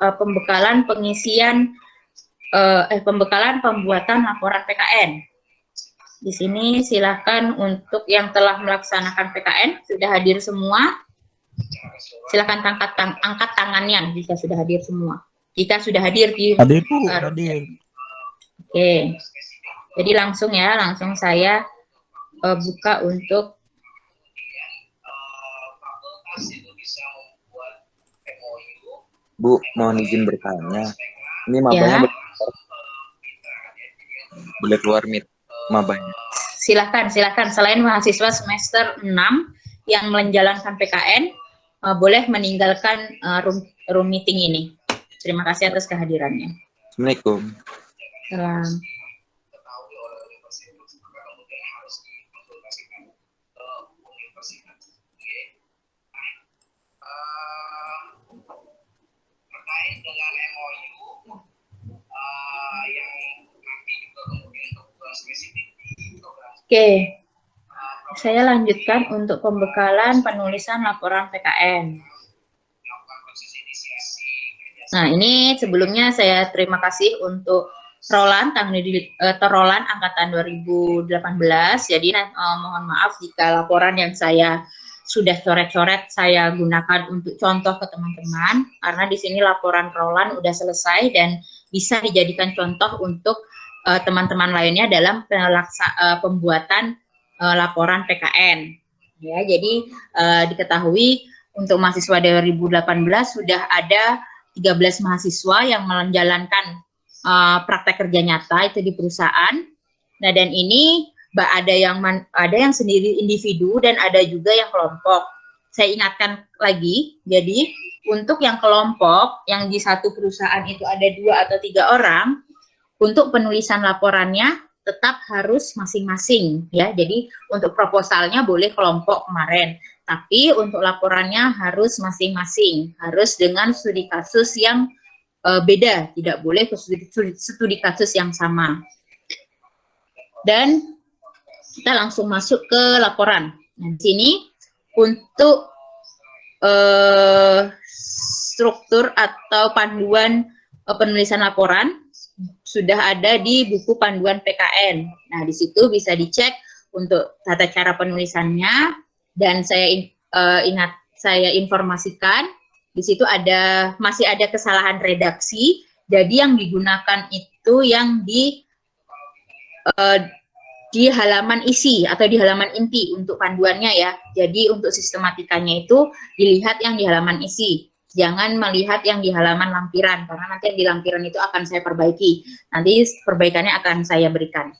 pembekalan pengisian pembekalan pembuatan laporan PKN. Di sini silakan untuk yang telah melaksanakan PKN sudah hadir semua. Silakan angkat tangannya jika sudah hadir semua. Jika sudah hadir di hadir Bu, hadir. Oke. Jadi langsung saya buka untuk Bu, mohon izin bertanya. Ini mabanya boleh keluar mabanya. Silakan. Selain mahasiswa semester 6 yang menjalankan PKN, boleh meninggalkan room meeting ini. Terima kasih atas kehadirannya. Assalamualaikum. Salam. Oke, saya lanjutkan untuk pembekalan penulisan laporan PKN. Nah, ini sebelumnya saya terima kasih untuk Roland angkatan 2018. Jadi mohon maaf jika laporan yang saya sudah coret-coret saya gunakan untuk contoh ke teman-teman, karena di sini laporan Roland udah selesai dan bisa dijadikan contoh untuk teman-teman lainnya dalam pembuatan laporan PKN. Ya, jadi diketahui untuk mahasiswa 2018 sudah ada 13 mahasiswa yang menjalankan praktek kerja nyata itu di perusahaan. Nah, dan ini ada yang sendiri individu dan ada juga yang kelompok. Saya ingatkan lagi, jadi untuk yang kelompok yang di satu perusahaan itu ada 2 atau 3 orang, untuk penulisan laporannya tetap harus masing-masing ya. Jadi untuk proposalnya boleh kelompok kemarin, tapi untuk laporannya harus masing-masing, harus dengan studi kasus yang beda, tidak boleh studi kasus yang sama. Dan kita langsung masuk ke laporan. Nah, di sini untuk struktur atau panduan penulisan laporan sudah ada di buku panduan PKN. Nah, di situ bisa dicek untuk tata cara penulisannya, dan saya informasikan di situ masih ada kesalahan redaksi. Jadi yang digunakan itu yang di halaman isi atau di halaman inti untuk panduannya ya. Jadi untuk sistematikanya itu dilihat yang di halaman isi. Jangan melihat yang di halaman lampiran, karena nanti yang di lampiran itu akan saya perbaiki. Nanti perbaikannya akan saya berikan.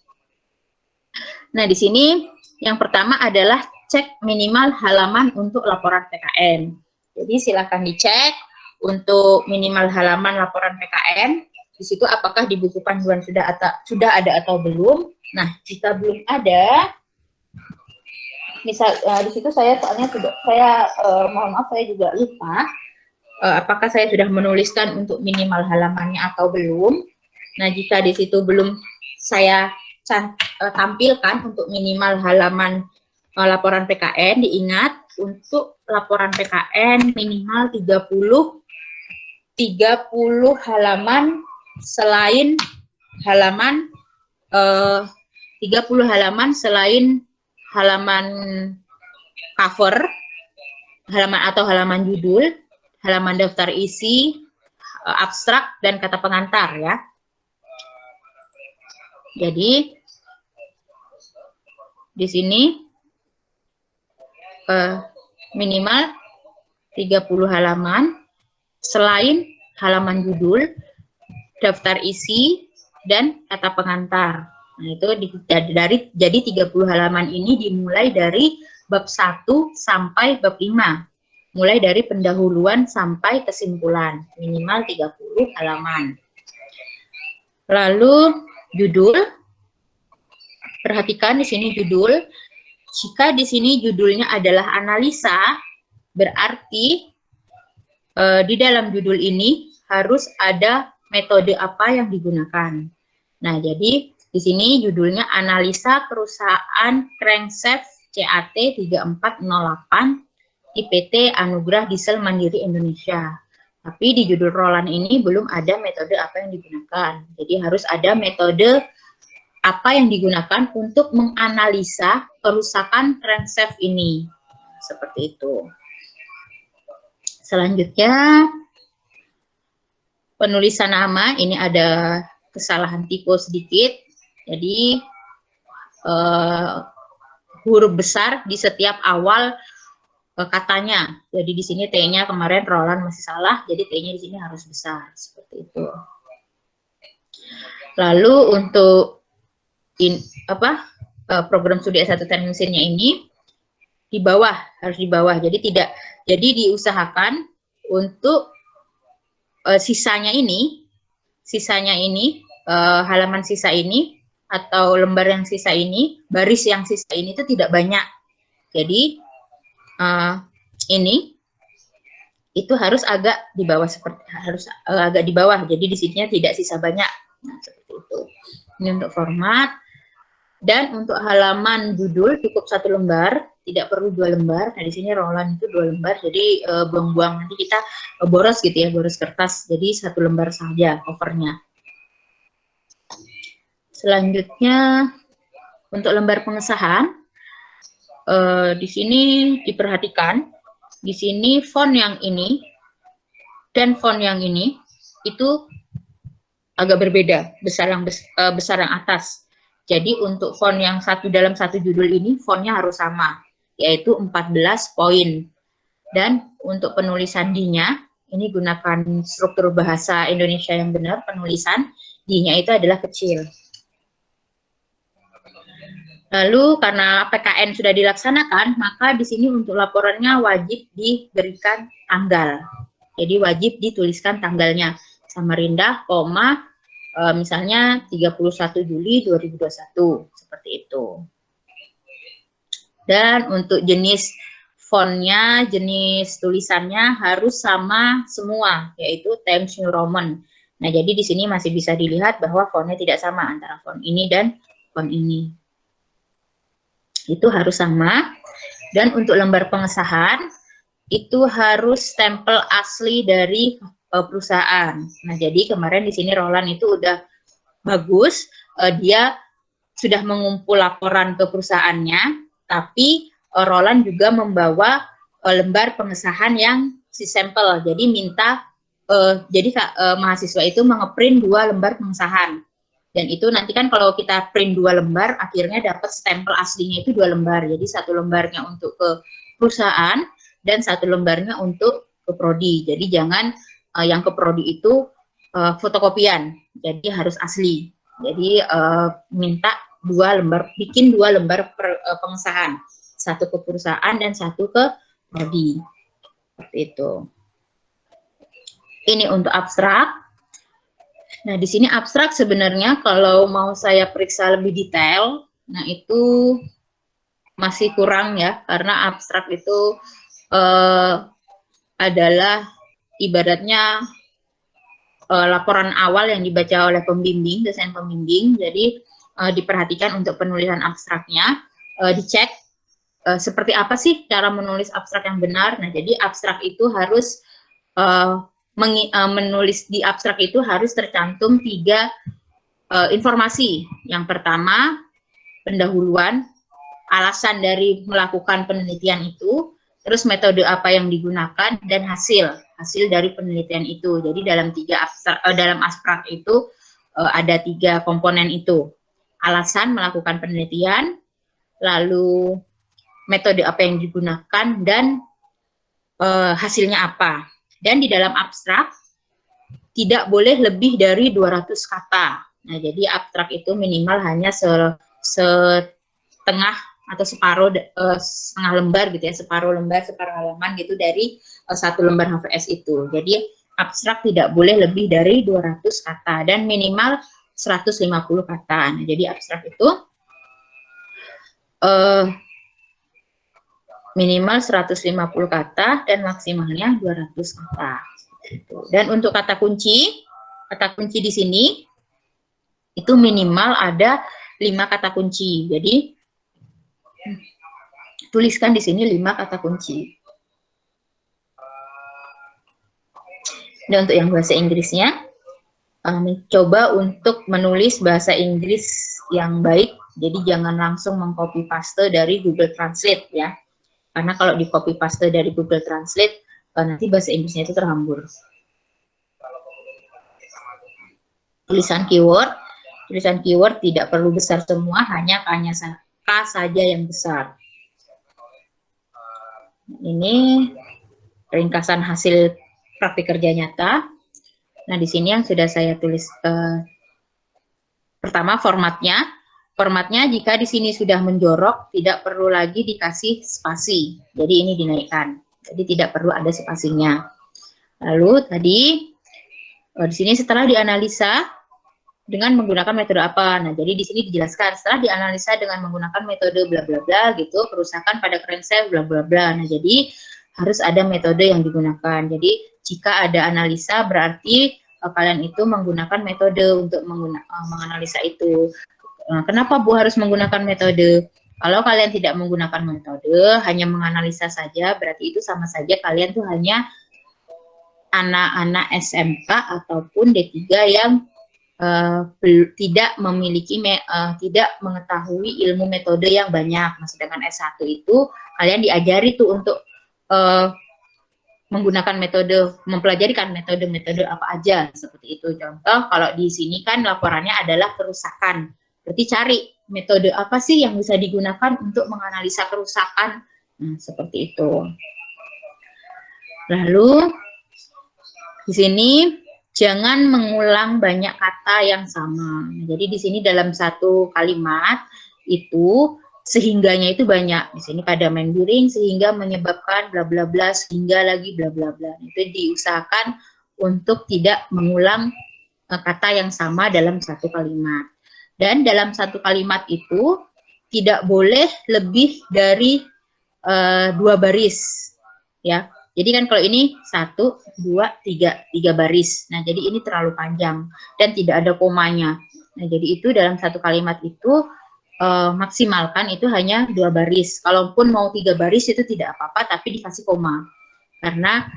Nah, di sini yang pertama adalah cek minimal halaman untuk laporan PKN. Jadi silakan dicek untuk minimal halaman laporan PKN. Di situ apakah di buku panduan sudah ada atau belum. Nah, jika belum ada, misal di situ mohon maaf saya juga lupa. Apakah saya sudah menuliskan untuk minimal halamannya atau belum. Nah, jika di situ belum saya tampilkan untuk minimal halaman laporan PKN, diingat untuk laporan PKN minimal 30 halaman selain halaman 30 halaman selain halaman cover, halaman judul, halaman daftar isi, abstrak, dan kata pengantar ya. Jadi di sini minimal 30 halaman selain halaman judul, daftar isi, dan kata pengantar. Nah, itu jadi 30 halaman ini dimulai dari bab 1 sampai bab 5. Mulai dari pendahuluan sampai kesimpulan, minimal 30 halaman. Lalu judul, perhatikan di sini judul. Jika di sini judulnya adalah analisa, berarti di dalam judul ini harus ada metode apa yang digunakan. Nah, jadi di sini judulnya analisa perusahaan crankshaft CAT 3408 IPT Anugerah Diesel Mandiri Indonesia. Tapi di judul Roland ini belum ada metode apa yang digunakan. Jadi harus ada metode apa yang digunakan untuk menganalisa kerusakan crankshaft ini. Seperti itu. Selanjutnya, penulisan nama. Ini ada kesalahan tipe sedikit. Jadi, huruf besar di setiap awal katanya. Jadi di sini T-nya kemarin Roland masih salah, jadi T-nya di sini harus besar seperti itu. Lalu untuk program studi S1 teknik mesinnya ini di bawah, harus di bawah. Jadi diusahakan untuk sisanya ini halaman sisa ini atau lembar yang sisa ini, baris yang sisa ini itu tidak banyak. Jadi ini itu harus agak di bawah, agak di bawah. Jadi di sininya tidak sisa banyak. Nah, seperti itu. Ini untuk format. Dan untuk halaman judul cukup 1 lembar, tidak perlu 2 lembar. Nah, di sini Roland itu 2 lembar, jadi buang-buang nanti kita boros gitu ya, boros kertas. Jadi 1 lembar saja covernya. Selanjutnya untuk lembar pengesahan. Di sini diperhatikan, di sini font yang ini dan font yang ini itu agak berbeda, besar yang atas. Jadi untuk font yang dalam satu judul ini fontnya harus sama, yaitu 14 poin. Dan untuk penulisan D-nya, ini gunakan struktur bahasa Indonesia yang benar, penulisan D-nya itu adalah kecil. Lalu karena PKN sudah dilaksanakan, maka di sini untuk laporannya wajib diberikan tanggal. Jadi wajib dituliskan tanggalnya. Samarinda, koma, misalnya 31 Juli 2021, seperti itu. Dan untuk jenis fontnya, jenis tulisannya harus sama semua, yaitu Times New Roman. Nah, jadi di sini masih bisa dilihat bahwa fontnya tidak sama antara font ini dan font ini. Itu harus sama. Dan untuk lembar pengesahan itu harus stempel asli dari perusahaan. Nah, jadi kemarin di sini Roland itu udah bagus, dia sudah mengumpul laporan ke perusahaannya, tapi Roland juga membawa lembar pengesahan yang si sampel. Jadi minta mahasiswa itu mengeprint 2 lembar pengesahan. Dan itu nanti kan kalau kita print 2 lembar, akhirnya dapat stempel aslinya itu 2 lembar. Jadi 1 lembarnya untuk ke perusahaan dan 1 lembarnya untuk ke prodi. Jadi jangan yang ke prodi itu fotokopian. Jadi harus asli. Jadi minta 2 lembar, bikin 2 lembar pengesahan. 1 ke perusahaan dan 1 ke prodi. Seperti itu. Ini untuk abstrak. Nah, di sini abstrak sebenarnya kalau mau saya periksa lebih detail, nah itu masih kurang ya, karena abstrak itu adalah ibaratnya laporan awal yang dibaca oleh pembimbing, dosen pembimbing. Jadi diperhatikan untuk penulisan abstraknya, dicek seperti apa sih cara menulis abstrak yang benar. Nah, jadi abstrak itu harus menulis di abstrak itu harus tercantum 3 informasi. Yang pertama, pendahuluan, alasan dari melakukan penelitian itu, terus metode apa yang digunakan, dan hasil dari penelitian itu. Jadi dalam abstrak itu ada 3 komponen itu. Alasan melakukan penelitian, lalu metode apa yang digunakan, dan hasilnya apa. Dan di dalam abstrak tidak boleh lebih dari 200 kata. Nah, jadi abstrak itu minimal hanya setengah atau setengah lembar gitu ya, separuh halaman gitu dari 1 lembar HVS itu. Jadi abstrak tidak boleh lebih dari 200 kata dan minimal 150 kata. Nah, jadi abstrak itu minimal 150 kata dan maksimalnya 200 kata. Dan untuk kata kunci di sini itu minimal ada 5 kata kunci. Jadi tuliskan di sini 5 kata kunci. Dan untuk yang bahasa Inggrisnya, mencoba untuk menulis bahasa Inggris yang baik, jadi jangan langsung mengcopy paste dari Google Translate ya, karena kalau di copy paste dari Google Translate nanti bahasa Inggrisnya itu terhambur. Tulisan keyword tidak perlu besar semua, hanya K saja yang besar. Ini ringkasan hasil praktik kerja nyata. Nah, di sini yang sudah saya tulis pertama formatnya. Formatnya jika di sini sudah menjorok, tidak perlu lagi dikasih spasi. Jadi ini dinaikkan. Jadi tidak perlu ada spasinya. Lalu tadi di sini setelah dianalisa dengan menggunakan metode apa? Nah, jadi di sini dijelaskan setelah dianalisa dengan menggunakan metode bla bla bla gitu, kerusakan pada crankshaft bla bla bla. Nah, jadi harus ada metode yang digunakan. Jadi jika ada analisa berarti kalian itu menggunakan metode untuk menganalisa itu. Nah, kenapa Bu harus menggunakan metode? Kalau kalian tidak menggunakan metode, hanya menganalisa saja, berarti itu sama saja kalian tuh hanya anak-anak SMK ataupun D3 yang tidak memiliki tidak mengetahui ilmu metode yang banyak. Nah, sedangkan S1 itu kalian diajari tuh untuk menggunakan metode, mempelajari kan metode-metode apa aja seperti itu. Contoh kalau di sini kan laporannya adalah kerusakan. Berarti cari metode apa sih yang bisa digunakan untuk menganalisa kerusakan. Nah, seperti itu. Lalu di sini jangan mengulang banyak kata yang sama. Jadi di sini dalam satu kalimat itu sehingganya itu banyak. Di sini pada membiring sehingga menyebabkan bla bla bla sehingga lagi bla bla bla. Itu diusahakan untuk tidak mengulang kata yang sama dalam satu kalimat. Dan dalam satu kalimat itu tidak boleh lebih dari 2 baris, ya. Jadi kan kalau ini 1, 2, 3 baris. Nah, jadi ini terlalu panjang dan tidak ada komanya. Nah, jadi itu dalam satu kalimat itu maksimalkan itu hanya 2 baris. Kalaupun mau 3 baris itu tidak apa-apa, tapi dikasih koma. Karena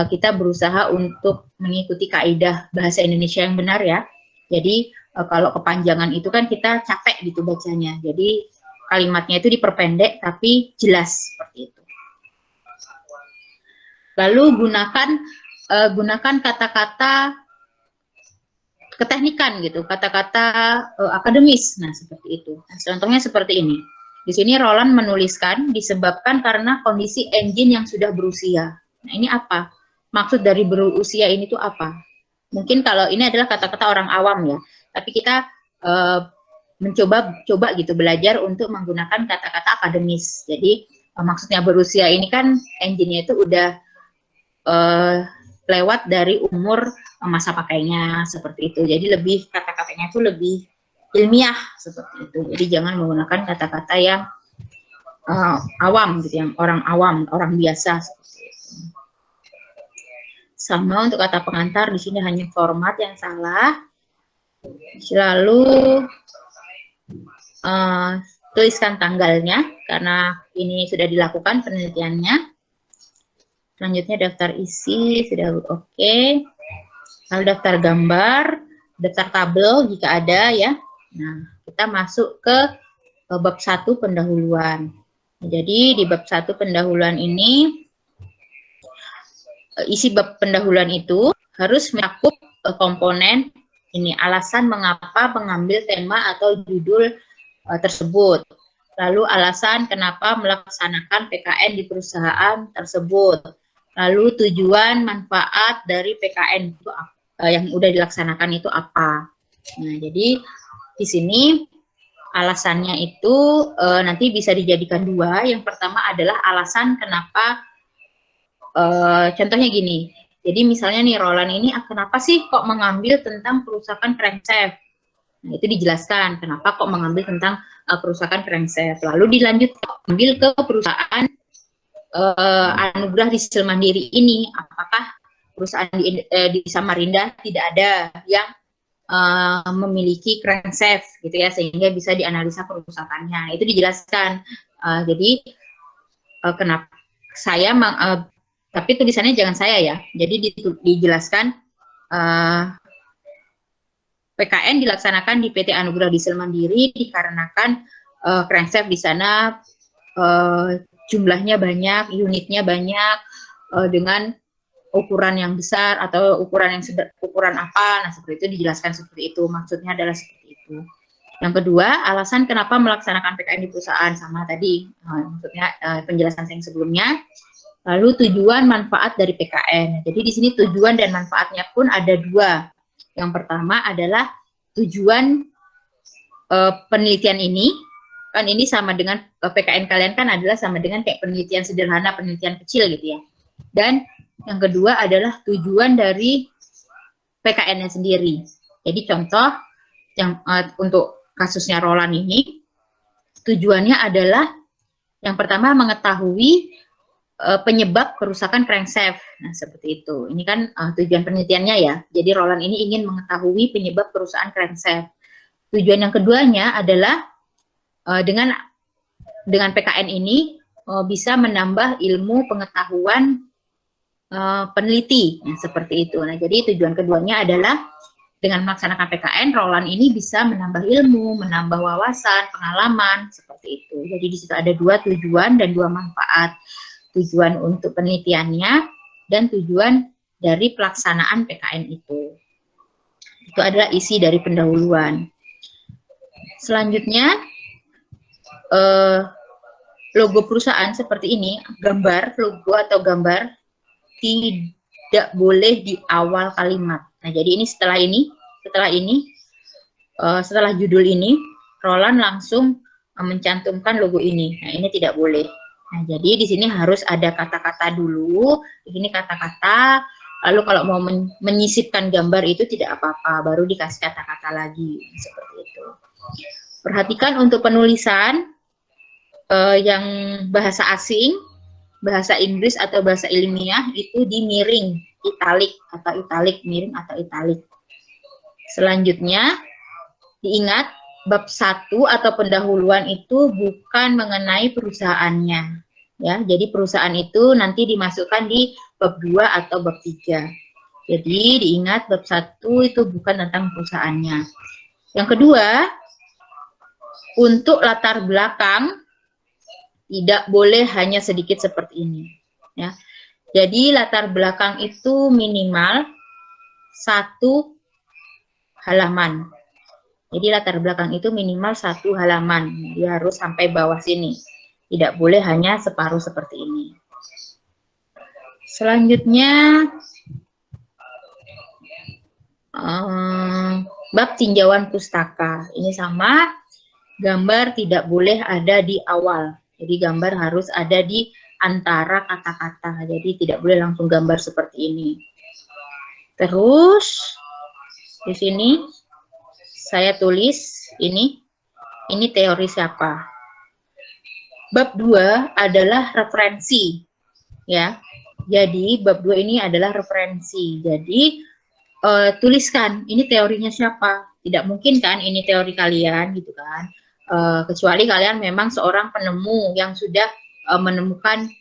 kita berusaha untuk mengikuti kaidah bahasa Indonesia yang benar ya. Jadi kalau kepanjangan itu kan kita capek gitu bacanya. Jadi kalimatnya itu diperpendek tapi jelas seperti itu. Lalu gunakan kata-kata keteknikan gitu, kata-kata akademis. Nah, seperti itu. Nah, contohnya seperti ini. Di sini Roland menuliskan disebabkan karena kondisi engine yang sudah berusia. Nah, ini apa? Maksud dari berusia ini tuh apa? Mungkin kalau ini adalah kata-kata orang awam ya, tapi kita mencoba gitu belajar untuk menggunakan kata-kata akademis. Jadi maksudnya berusia ini kan engine-nya itu udah lewat dari umur masa pakainya seperti itu. Jadi lebih kata-katanya itu lebih ilmiah seperti itu. Jadi jangan menggunakan kata-kata yang awam gitu, yang orang awam, orang biasa seperti itu. Sama untuk kata pengantar di sini hanya format yang salah. Lalu tuliskan tanggalnya karena ini sudah dilakukan penelitiannya. Selanjutnya daftar isi sudah oke. Lalu daftar gambar, daftar tabel jika ada ya. Nah, kita masuk ke bab 1 pendahuluan. Jadi di bab 1 pendahuluan ini isi bab pendahuluan itu harus mencakup komponen ini, alasan mengapa mengambil tema atau judul tersebut. Lalu alasan kenapa melaksanakan PKN di perusahaan tersebut. Lalu tujuan manfaat dari PKN itu yang udah dilaksanakan itu apa. Nah, jadi di sini alasannya itu nanti bisa dijadikan 2. Yang pertama adalah alasan kenapa, contohnya gini. Jadi misalnya nih Roland ini kenapa sih kok mengambil tentang kerusakan crankshaft. Nah, itu dijelaskan kenapa kok mengambil tentang kerusakan crankshaft. Lalu dilanjut ambil ke perusahaan Anugerah Diesel Mandiri ini, apakah perusahaan di Samarinda tidak ada yang memiliki crankshaft gitu ya, sehingga bisa dianalisa kerusakannya. Itu dijelaskan. Jadi kenapa saya Tapi tulisannya jangan saya ya. Jadi dijelaskan PKN dilaksanakan di PT Anugerah Diesel Mandiri dikarenakan crankshaft di sana jumlahnya banyak, unitnya banyak, dengan ukuran yang besar atau ukuran yang ukuran apa. Nah, seperti itu dijelaskan seperti itu. Maksudnya adalah seperti itu. Yang kedua, alasan kenapa melaksanakan PKN di perusahaan sama tadi, maksudnya penjelasan yang sebelumnya. Lalu tujuan manfaat dari PKN. Jadi di sini tujuan dan manfaatnya pun ada dua. Yang pertama adalah tujuan penelitian ini, kan ini sama dengan PKN kalian kan adalah sama dengan kayak penelitian sederhana, penelitian kecil gitu ya. Dan yang kedua adalah tujuan dari PKN-nya sendiri. Jadi contoh yang untuk kasusnya Roland ini, tujuannya adalah yang pertama mengetahui penyebab kerusakan crankshaft. Nah, seperti itu. Ini kan tujuan penelitiannya ya. Jadi Roland ini ingin mengetahui penyebab kerusakan crankshaft. Tujuan yang keduanya adalah dengan PKN ini bisa menambah ilmu pengetahuan peneliti. Nah, seperti itu. Nah, jadi tujuan keduanya adalah dengan melaksanakan PKN, Roland ini bisa menambah ilmu, menambah wawasan, pengalaman, seperti itu. Jadi di situ ada dua tujuan dan dua manfaat. Tujuan untuk penelitiannya dan tujuan dari pelaksanaan PKN itu. Itu adalah isi dari pendahuluan. Selanjutnya, logo perusahaan seperti ini, gambar, logo atau gambar tidak boleh di awal kalimat. Nah, jadi ini setelah judul ini, Roland langsung mencantumkan logo ini. Nah, ini tidak boleh. Nah, jadi di sini harus ada kata-kata dulu. Di sini kata-kata, lalu kalau mau menyisipkan gambar itu tidak apa-apa, baru dikasih kata-kata lagi. Seperti itu. Perhatikan untuk penulisan yang bahasa asing, bahasa Inggris atau bahasa ilmiah itu di miring, italik atau italik, miring atau italik. Selanjutnya, diingat, bab 1 atau pendahuluan itu bukan mengenai perusahaannya. Ya, jadi perusahaan itu nanti dimasukkan di bab 2 atau bab 3. Jadi diingat bab 1 itu bukan tentang perusahaannya. Yang kedua, untuk latar belakang tidak boleh hanya sedikit seperti ini. Ya. Jadi latar belakang itu minimal 1 halaman. Jadi latar belakang itu minimal 1 halaman. Dia harus sampai bawah sini. Tidak boleh hanya separuh seperti ini. Selanjutnya, bab tinjauan pustaka. Ini sama, gambar tidak boleh ada di awal. Jadi gambar harus ada di antara kata-kata. Jadi tidak boleh langsung gambar seperti ini. Terus, di sini saya tulis ini teori siapa. Bab 2 adalah referensi, ya. Jadi bab 2 ini adalah referensi. Jadi tuliskan ini teorinya siapa. Tidak mungkin kan ini teori kalian gitu kan. Kecuali kalian memang seorang penemu yang sudah menemukan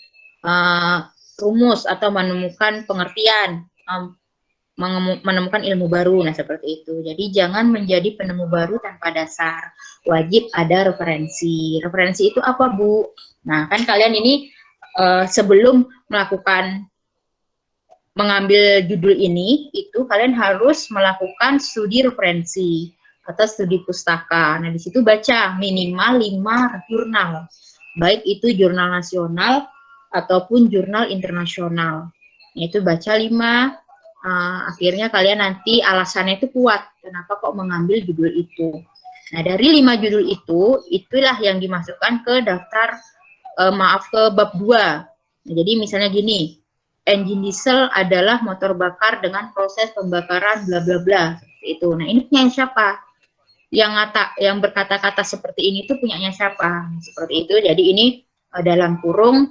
rumus atau menemukan pengertian, menemukan ilmu baru. Nah, seperti itu. Jadi jangan menjadi penemu baru tanpa dasar. Wajib ada referensi. Referensi itu apa, Bu? Nah, kan kalian ini sebelum mengambil judul ini, itu kalian harus melakukan studi referensi atau studi pustaka. Nah, di situ baca minimal 5 jurnal. Baik itu jurnal nasional ataupun jurnal internasional. Itu baca 5. Akhirnya kalian nanti alasannya itu kuat. Kenapa kok mengambil judul itu? Nah, dari 5 judul itu, itulah yang dimasukkan ke daftar, ke bab 2. Nah, jadi misalnya gini, engine diesel adalah motor bakar dengan proses pembakaran bla bla bla. Itu. Nah, ini punya siapa? Yang berkata-kata seperti ini tuh punyanya siapa? Seperti itu. Jadi ini dalam kurung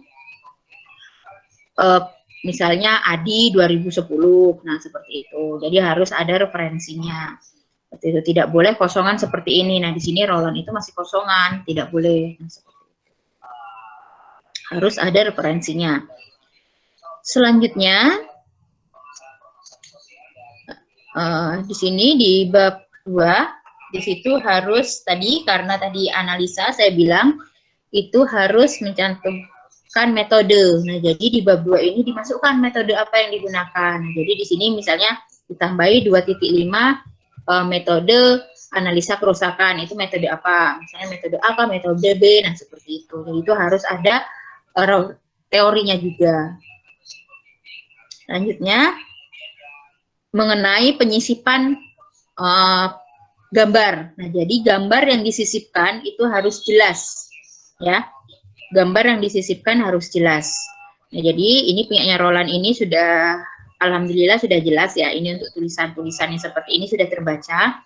misalnya Adi 2010, nah seperti itu. Jadi harus ada referensinya. Seperti itu, tidak boleh kosongan seperti ini. Nah, di sini Roland itu masih kosongan, tidak boleh. Nah, seperti itu. Harus ada referensinya. Selanjutnya, di sini di bab 2, di situ harus tadi, karena tadi analisa saya bilang itu harus mencantumkan metode. Nah, jadi di bab 2 ini dimasukkan metode apa yang digunakan. Jadi di sini misalnya ditambahi 2.5 metode analisa kerusakan, itu metode apa? Misalnya metode A, metode B, nah seperti itu. Jadi itu harus ada teorinya juga. Selanjutnya, mengenai penyisipan gambar. Nah, jadi gambar yang disisipkan itu harus jelas, ya. Gambar yang disisipkan harus jelas. Nah, jadi ini punyanya Roland ini sudah, alhamdulillah sudah jelas ya. Ini untuk tulisan-tulisannya seperti ini sudah terbaca.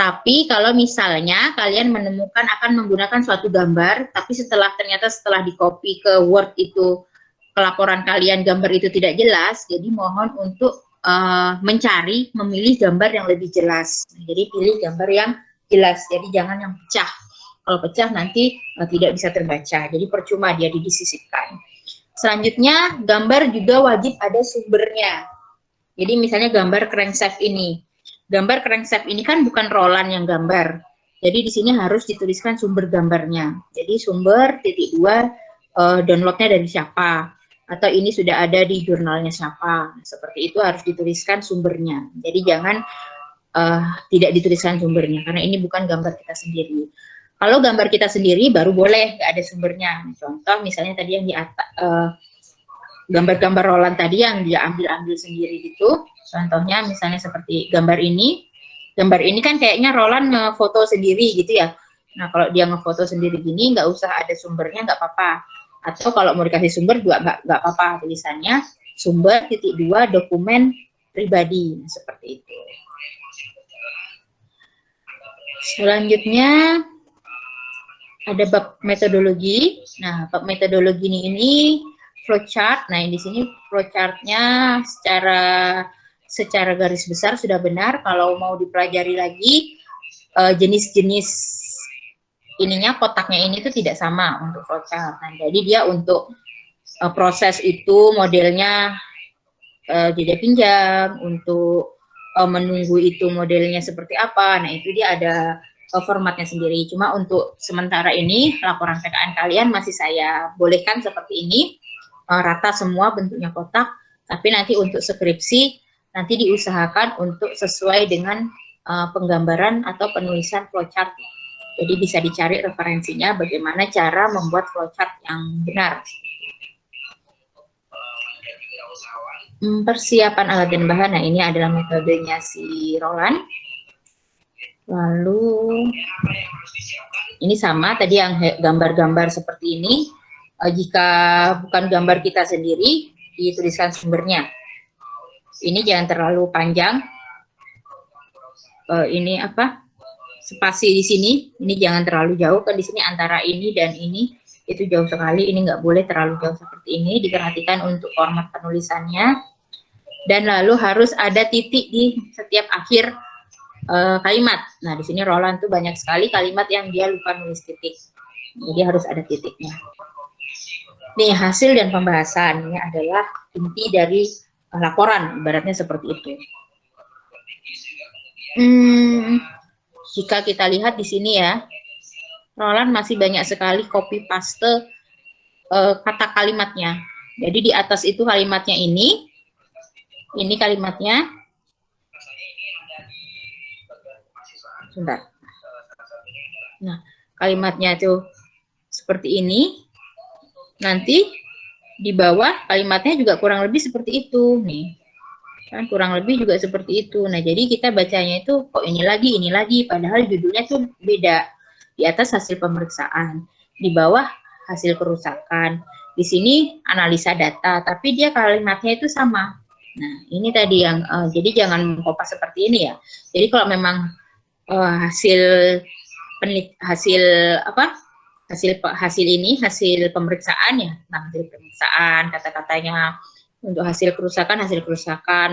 Tapi kalau misalnya kalian menemukan akan menggunakan suatu gambar, tapi ternyata setelah di copy ke Word itu laporan kalian gambar itu tidak jelas, jadi mohon untuk memilih gambar yang lebih jelas. Jadi pilih gambar yang jelas, jadi jangan yang pecah. Kalau pecah nanti tidak bisa terbaca, jadi percuma dia disisipkan. Selanjutnya, gambar juga wajib ada sumbernya. Jadi misalnya gambar crankshaft ini. Gambar crankshaft ini kan bukan Roland yang gambar. Jadi di sini harus dituliskan sumber gambarnya. Jadi sumber _2 downloadnya dari siapa, atau ini sudah ada di jurnalnya siapa. Seperti itu harus dituliskan sumbernya. Jadi jangan tidak dituliskan sumbernya, karena ini bukan gambar kita sendiri. Kalau gambar kita sendiri baru boleh nggak ada sumbernya. Contoh misalnya tadi yang di atas, gambar-gambar Roland tadi yang dia ambil sendiri gitu. Contohnya misalnya seperti gambar ini. Gambar ini kan kayaknya Roland ngefoto sendiri gitu ya. Nah, kalau dia ngefoto sendiri gini, nggak usah ada sumbernya, nggak apa-apa. Atau kalau mau dikasih sumber juga nggak apa-apa, tulisannya sumber _2 dokumen pribadi. Nah, seperti itu. Selanjutnya ada bab metodologi. Nah, bab metodologi ini flowchart. Nah, di sini flowchartnya secara garis besar sudah benar. Kalau mau dipelajari lagi jenis-jenis ininya, kotaknya ini tuh tidak sama untuk flowchart. Nah, jadi dia untuk proses itu modelnya jeda pinjam, untuk menunggu itu modelnya seperti apa. Nah, itu dia ada formatnya sendiri. Cuma untuk sementara ini laporan PKN kalian masih saya bolehkan seperti ini, rata semua bentuknya kotak. Tapi nanti untuk skripsi nanti diusahakan untuk sesuai dengan penggambaran atau penulisan flowchart. Jadi bisa dicari referensinya bagaimana cara membuat flowchart yang benar. Persiapan alat dan bahan. Nah, ini adalah metodenya si Roland. Lalu ini sama tadi yang gambar-gambar seperti ini. Jika bukan gambar kita sendiri, dituliskan sumbernya. Ini jangan terlalu panjang. Ini apa? Spasi di sini. Ini jangan terlalu jauh. Kan di sini antara ini dan ini itu jauh sekali. Ini nggak boleh terlalu jauh seperti ini. Diperhatikan untuk format penulisannya. Dan lalu harus ada titik di setiap akhir kalimat. Nah, di sini Roland tuh banyak sekali kalimat yang dia lupa nulis titik. Jadi harus ada titiknya. Nih, hasil dan pembahasan ini adalah inti dari laporan, ibaratnya seperti itu. Jika kita lihat di sini ya, Roland masih banyak sekali copy paste kata kalimatnya. Jadi di atas itu kalimatnya ini kalimatnya. Sebentar. Nah, kalimatnya itu seperti ini. Nanti di bawah kalimatnya juga kurang lebih seperti itu nih. Kan kurang lebih juga seperti itu. Nah, jadi kita bacanya itu kok ini lagi, padahal judulnya tuh beda. Di atas hasil pemeriksaan, di bawah hasil kerusakan. Di sini analisa data, tapi dia kalimatnya itu sama. Nah, ini tadi yang jadi jangan mengkopas seperti ini ya. Jadi kalau memang hasil pemeriksaan ya, nah hasil pemeriksaan kata-katanya, untuk hasil kerusakan,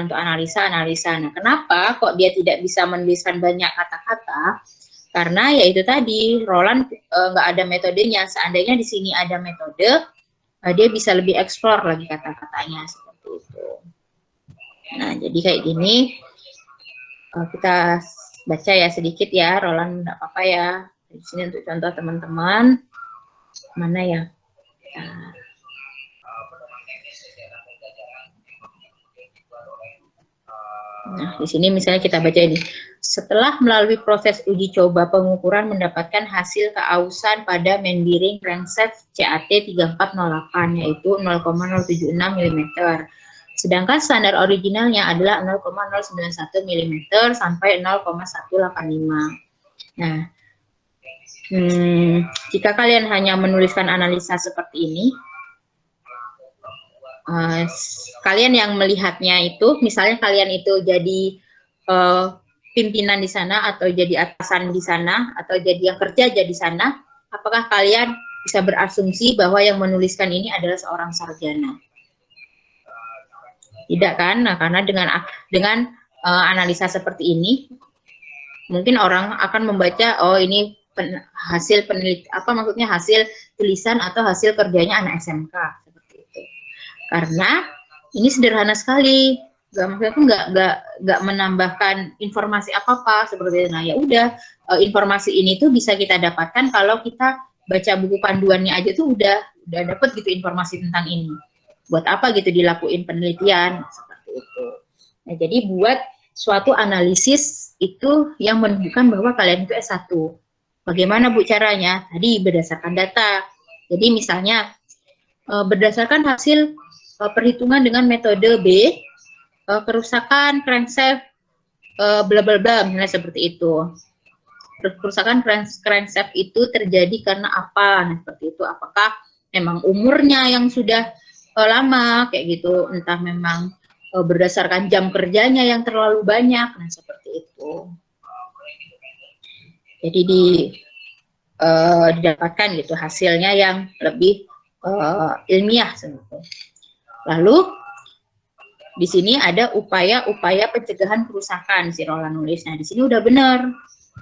untuk analisa. Nah, kenapa kok dia tidak bisa menuliskan banyak kata-kata? Karena ya itu tadi Roland nggak ada metodenya. Seandainya di sini ada metode, dia bisa lebih eksplor lagi kata-katanya seperti itu. Nah, jadi kayak gini, kita baca ya sedikit ya, Roland nggak apa-apa ya. Di sini untuk contoh teman-teman, mana ya? Nah, di sini misalnya kita baca ini. Setelah melalui proses uji coba pengukuran mendapatkan hasil keausan pada membrane crankshaft CAT 3408 yaitu 0,076 mm. Sedangkan standar originalnya adalah 0,091 mm sampai 0,185. Nah, jika kalian hanya menuliskan analisa seperti ini, kalian yang melihatnya itu, misalnya kalian itu jadi pimpinan di sana, atau jadi atasan di sana, atau jadi yang kerja jadi sana, apakah kalian bisa berasumsi bahwa yang menuliskan ini adalah seorang sarjana? Tidak kan? Nah, karena dengan analisa seperti ini, mungkin orang akan membaca, oh ini hasil penelitian, apa maksudnya hasil tulisan atau hasil kerjanya anak SMK. Karena ini sederhana sekali, nggak menambahkan informasi apa-apa seperti itu. Nah ya udah, informasi ini tuh bisa kita dapatkan kalau kita baca buku panduannya aja tuh udah dapat gitu informasi tentang ini. Buat apa gitu dilakuin penelitian seperti itu. Nah jadi buat suatu analisis itu yang menunjukkan bahwa kalian itu S1. Bagaimana Bu caranya? Tadi berdasarkan data. Jadi misalnya berdasarkan hasil perhitungan dengan metode B, kerusakan crankshaft bla bla bla, misalnya seperti itu. Kerusakan crankshaft itu terjadi karena apa? Nah, seperti itu. Apakah memang umurnya yang sudah lama kayak gitu, entah memang berdasarkan jam kerjanya yang terlalu banyak, nah seperti itu. Jadi didapatkan gitu hasilnya yang lebih ilmiah sebetulnya. Lalu di sini ada upaya-upaya pencegahan kerusakan, si Roland nulis. Nah di sini udah benar,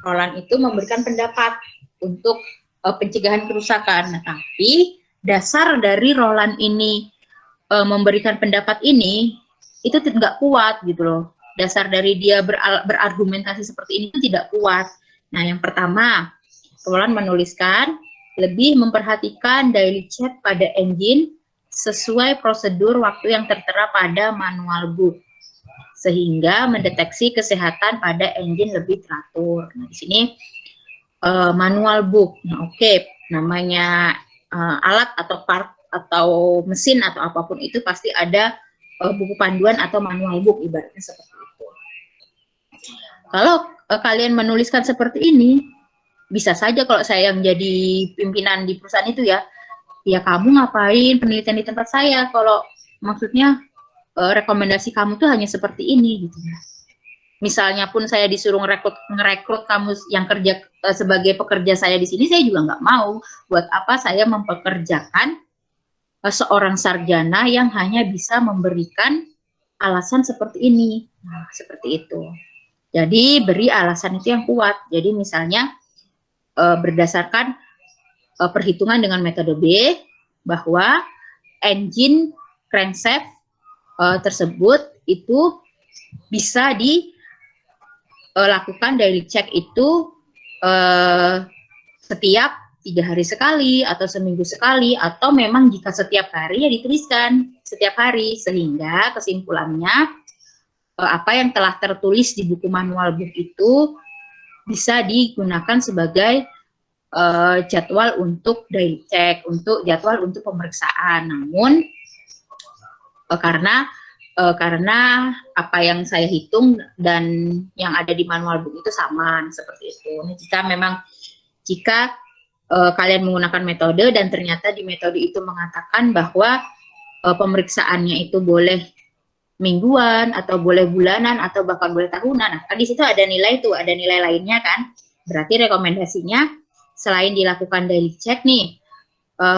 Roland itu memberikan pendapat untuk pencegahan kerusakan. Nah, tapi dasar dari Roland ini memberikan pendapat ini itu tidak kuat gitu loh. Dasar dari dia berargumentasi seperti ini itu tidak kuat. Nah yang pertama, Roland menuliskan lebih memperhatikan daily check pada engine sesuai prosedur waktu yang tertera pada manual book, sehingga mendeteksi kesehatan pada engine lebih teratur. Nah, di sini manual book. Nah, namanya alat atau part atau mesin atau apapun itu pasti ada buku panduan atau manual book, ibaratnya seperti itu. Kalau kalian menuliskan seperti ini, bisa saja kalau saya yang jadi pimpinan di perusahaan itu ya kamu ngapain penelitian di tempat saya kalau maksudnya rekomendasi kamu tuh hanya seperti ini gitu ya. Misalnya pun saya disuruh ngerekrut kamu yang kerja sebagai pekerja saya di sini, saya juga nggak mau. Buat apa saya mempekerjakan seorang sarjana yang hanya bisa memberikan alasan seperti ini. Nah, seperti itu. Jadi beri alasan itu yang kuat. Jadi misalnya berdasarkan perhitungan dengan metode B, bahwa engine crankshaft tersebut itu bisa dilakukan daily check itu setiap 3 hari sekali atau seminggu sekali, atau memang jika setiap hari ya dituliskan setiap hari, sehingga kesimpulannya apa yang telah tertulis di buku manual book itu bisa digunakan sebagai jadwal untuk daily check, untuk jadwal untuk pemeriksaan. Namun karena apa yang saya hitung dan yang ada di manual book itu sama seperti itu. Nah, jika kalian menggunakan metode dan ternyata di metode itu mengatakan bahwa pemeriksaannya itu boleh mingguan atau boleh bulanan atau bahkan boleh tahunan. Nah, kan di situ ada nilai lainnya kan. Berarti rekomendasinya selain dilakukan daily check nih,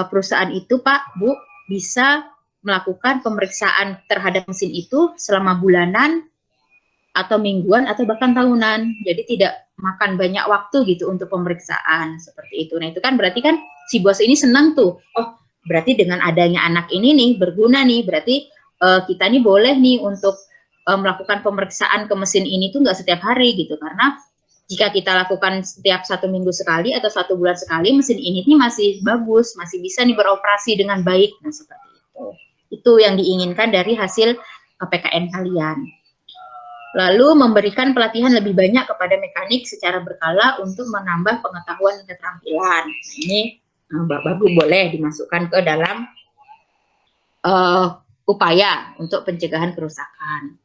perusahaan itu Pak, Bu, bisa melakukan pemeriksaan terhadap mesin itu selama bulanan atau mingguan atau bahkan tahunan. Jadi tidak makan banyak waktu gitu untuk pemeriksaan seperti itu. Nah, itu kan berarti kan si bos ini senang tuh. Oh, berarti dengan adanya anak ini nih berguna nih, berarti kita nih boleh nih untuk melakukan pemeriksaan ke mesin ini tuh nggak setiap hari gitu, karena jika kita lakukan setiap 1 minggu sekali atau 1 bulan sekali, mesin ini nih masih bagus, masih bisa nih beroperasi dengan baik. Nah, seperti itu. Itu yang diinginkan dari hasil PKN kalian. Lalu memberikan pelatihan lebih banyak kepada mekanik secara berkala untuk menambah pengetahuan dan keterampilan. Nah, ini Bapak-Ibu boleh dimasukkan ke dalam upaya untuk pencegahan kerusakan.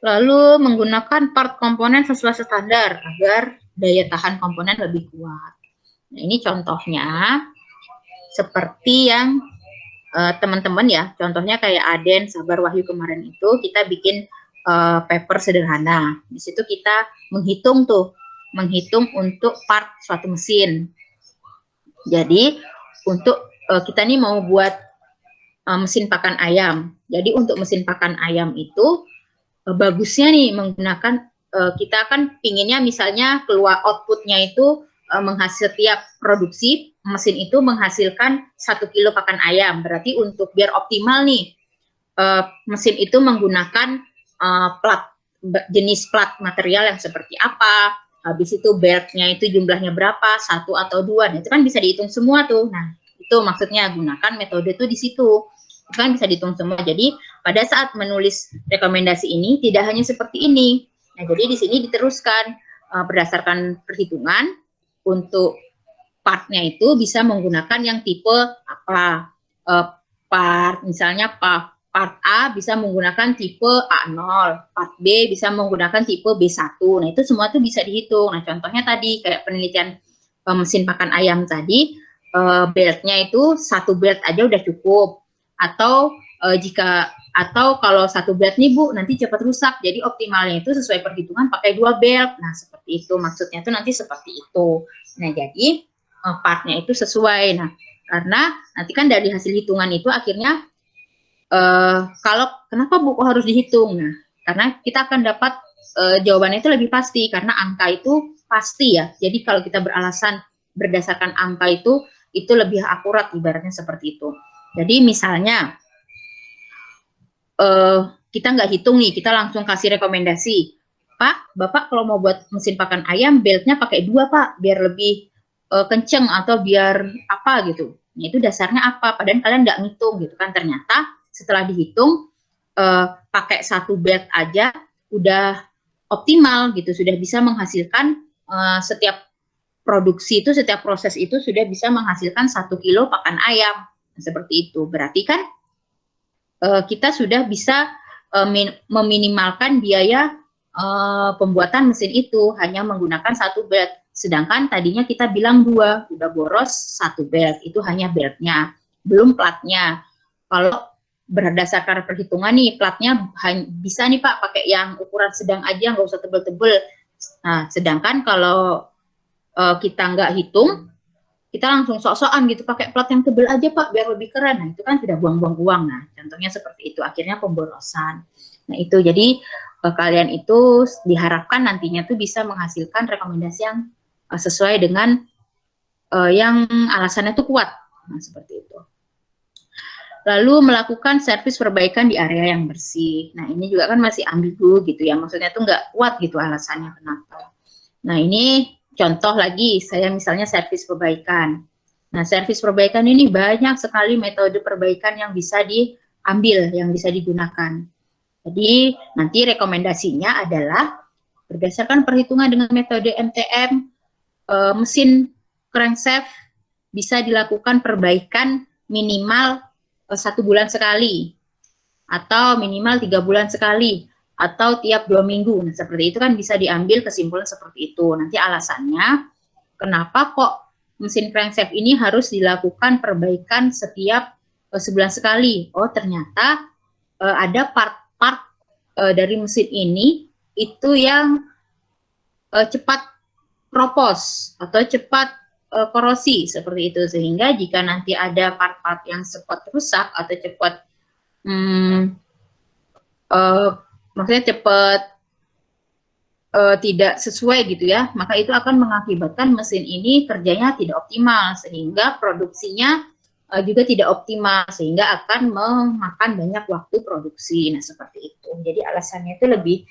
Lalu menggunakan part komponen sesuai standar agar daya tahan komponen lebih kuat. Nah, ini contohnya seperti yang teman-teman ya, contohnya kayak Aden, Sabar, Wahyu kemarin itu kita bikin paper sederhana. Di situ kita menghitung untuk part suatu mesin. Jadi untuk kita nih mau buat mesin pakan ayam. Jadi untuk mesin pakan ayam itu bagusnya nih menggunakan kita kan pinginnya misalnya keluar outputnya itu setiap produksi mesin itu menghasilkan 1 kilo pakan ayam. Berarti untuk biar optimal nih mesin itu menggunakan jenis plat material yang seperti apa, habis itu beltnya itu jumlahnya berapa, 1 atau 2, nah, itu kan bisa dihitung semua tuh. Nah itu maksudnya gunakan metode itu di situ. Kan bisa dihitung semua. Jadi pada saat menulis rekomendasi ini tidak hanya seperti ini. Nah, jadi di sini diteruskan berdasarkan perhitungan untuk partnya itu bisa menggunakan yang tipe apa. Part misalnya part A bisa menggunakan tipe A0, part B bisa menggunakan tipe B1. Nah, itu semua tuh bisa dihitung. Nah, contohnya tadi kayak penelitian mesin pakan ayam tadi, beltnya itu 1 belt aja udah cukup. Atau kalau 1 belt nih Bu nanti cepat rusak, jadi optimalnya itu sesuai perhitungan pakai 2 belt. Nah seperti itu maksudnya tuh nanti seperti itu. Nah jadi partnya itu sesuai. Nah karena nanti kan dari hasil hitungan itu akhirnya kalau kenapa Bu kok harus dihitung? Nah karena kita akan dapat jawabannya itu lebih pasti karena angka itu pasti ya. Jadi kalau kita beralasan berdasarkan angka itu lebih akurat ibaratnya seperti itu. Jadi misalnya kita nggak hitung nih, kita langsung kasih rekomendasi. Pak, Bapak kalau mau buat mesin pakan ayam, beltnya pakai 2 Pak, biar lebih kenceng atau biar apa gitu. Nah, itu dasarnya apa? Padahal kalian nggak ngitung gitu kan. Ternyata setelah dihitung, pakai 1 belt aja udah optimal gitu, sudah bisa menghasilkan setiap produksi itu, setiap proses itu sudah bisa menghasilkan 1 kilo pakan ayam. Seperti itu. Berarti kan kita sudah bisa meminimalkan biaya pembuatan mesin itu hanya menggunakan 1 belt. Sedangkan tadinya kita bilang 2, udah boros 1 belt, itu hanya beltnya, belum platnya. Kalau berdasarkan perhitungan nih, platnya bisa nih Pak pakai yang ukuran sedang aja, nggak usah tebel-tebel. Nah, sedangkan kalau kita nggak hitung, kita langsung sok-sokan gitu pakai plat yang tebel aja Pak biar lebih keren. Nah itu kan sudah buang-buang uang. Nah contohnya seperti itu, akhirnya pemborosan. Nah itu jadi kalian itu diharapkan nantinya tuh bisa menghasilkan rekomendasi yang sesuai dengan yang alasannya tuh kuat. Nah seperti itu. Lalu melakukan servis perbaikan di area yang bersih. Nah ini juga kan masih ambigu gitu ya, maksudnya tuh nggak kuat gitu alasannya kenapa. Nah ini contoh lagi, saya misalnya servis perbaikan. Nah, servis perbaikan ini banyak sekali metode perbaikan yang bisa diambil, yang bisa digunakan. Jadi, nanti rekomendasinya adalah berdasarkan perhitungan dengan metode MTM, mesin crankshaft bisa dilakukan perbaikan minimal 1 bulan sekali, atau minimal 3 bulan sekali, atau tiap 2 minggu. Nah, seperti itu kan bisa diambil kesimpulan seperti itu. Nanti alasannya, kenapa kok mesin crankshaft ini harus dilakukan perbaikan setiap sebulan sekali? Oh, ternyata ada part-part dari mesin ini itu yang cepat kropos atau cepat korosi seperti itu. Sehingga jika nanti ada part-part yang cepat rusak atau cepat maksudnya cepat tidak sesuai gitu ya, maka itu akan mengakibatkan mesin ini kerjanya tidak optimal sehingga produksinya juga tidak optimal sehingga akan memakan banyak waktu produksi. Nah, seperti itu. Jadi alasannya itu lebih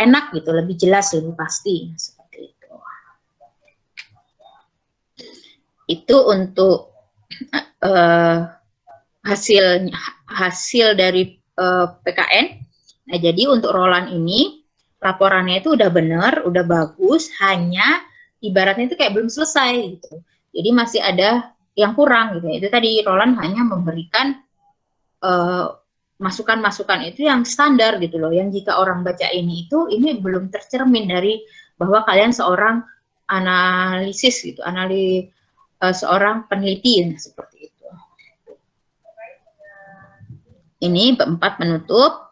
enak gitu, lebih jelas, lebih pasti. Nah, seperti itu. Itu untuk hasil dari PKN. Nah, jadi untuk Roland ini laporannya itu udah benar, udah bagus, hanya ibaratnya itu kayak belum selesai gitu. Jadi masih ada yang kurang gitu. Itu tadi Roland hanya memberikan masukan-masukan itu yang standar gitu loh. Yang jika orang baca ini belum tercermin dari bahwa kalian seorang analisis gitu, seorang peneliti seperti itu. Ini 4 menutup.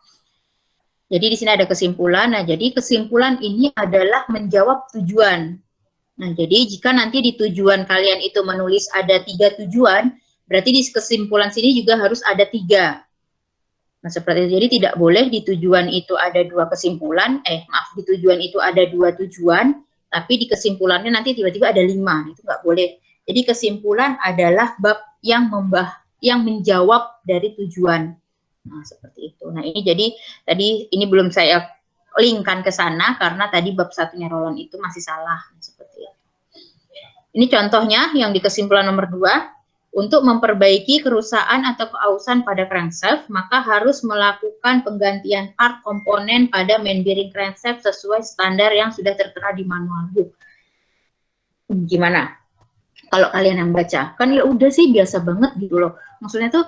Jadi di sini ada kesimpulan. Nah, jadi kesimpulan ini adalah menjawab tujuan. Nah, jadi jika nanti di tujuan kalian itu menulis ada 3 tujuan, berarti di kesimpulan sini juga harus ada 3. Nah, seperti itu. Jadi tidak boleh di tujuan itu ada 2 kesimpulan, di tujuan itu ada 2 tujuan, tapi di kesimpulannya nanti tiba-tiba ada 5. Itu nggak boleh. Jadi kesimpulan adalah bab yang menjawab dari tujuan. Nah, seperti itu. Nah, ini jadi tadi ini belum saya linkkan ke sana karena tadi bab 1-nya Roland itu masih salah. Seperti itu. Ini contohnya yang di kesimpulan nomor 2. Untuk memperbaiki kerusakan atau keausan pada crankshaft, maka harus melakukan penggantian part komponen pada main bearing crankshaft sesuai standar yang sudah tertera di manual book. Gimana? Kalau kalian yang baca, kan ya udah sih biasa banget gitu loh. Maksudnya tuh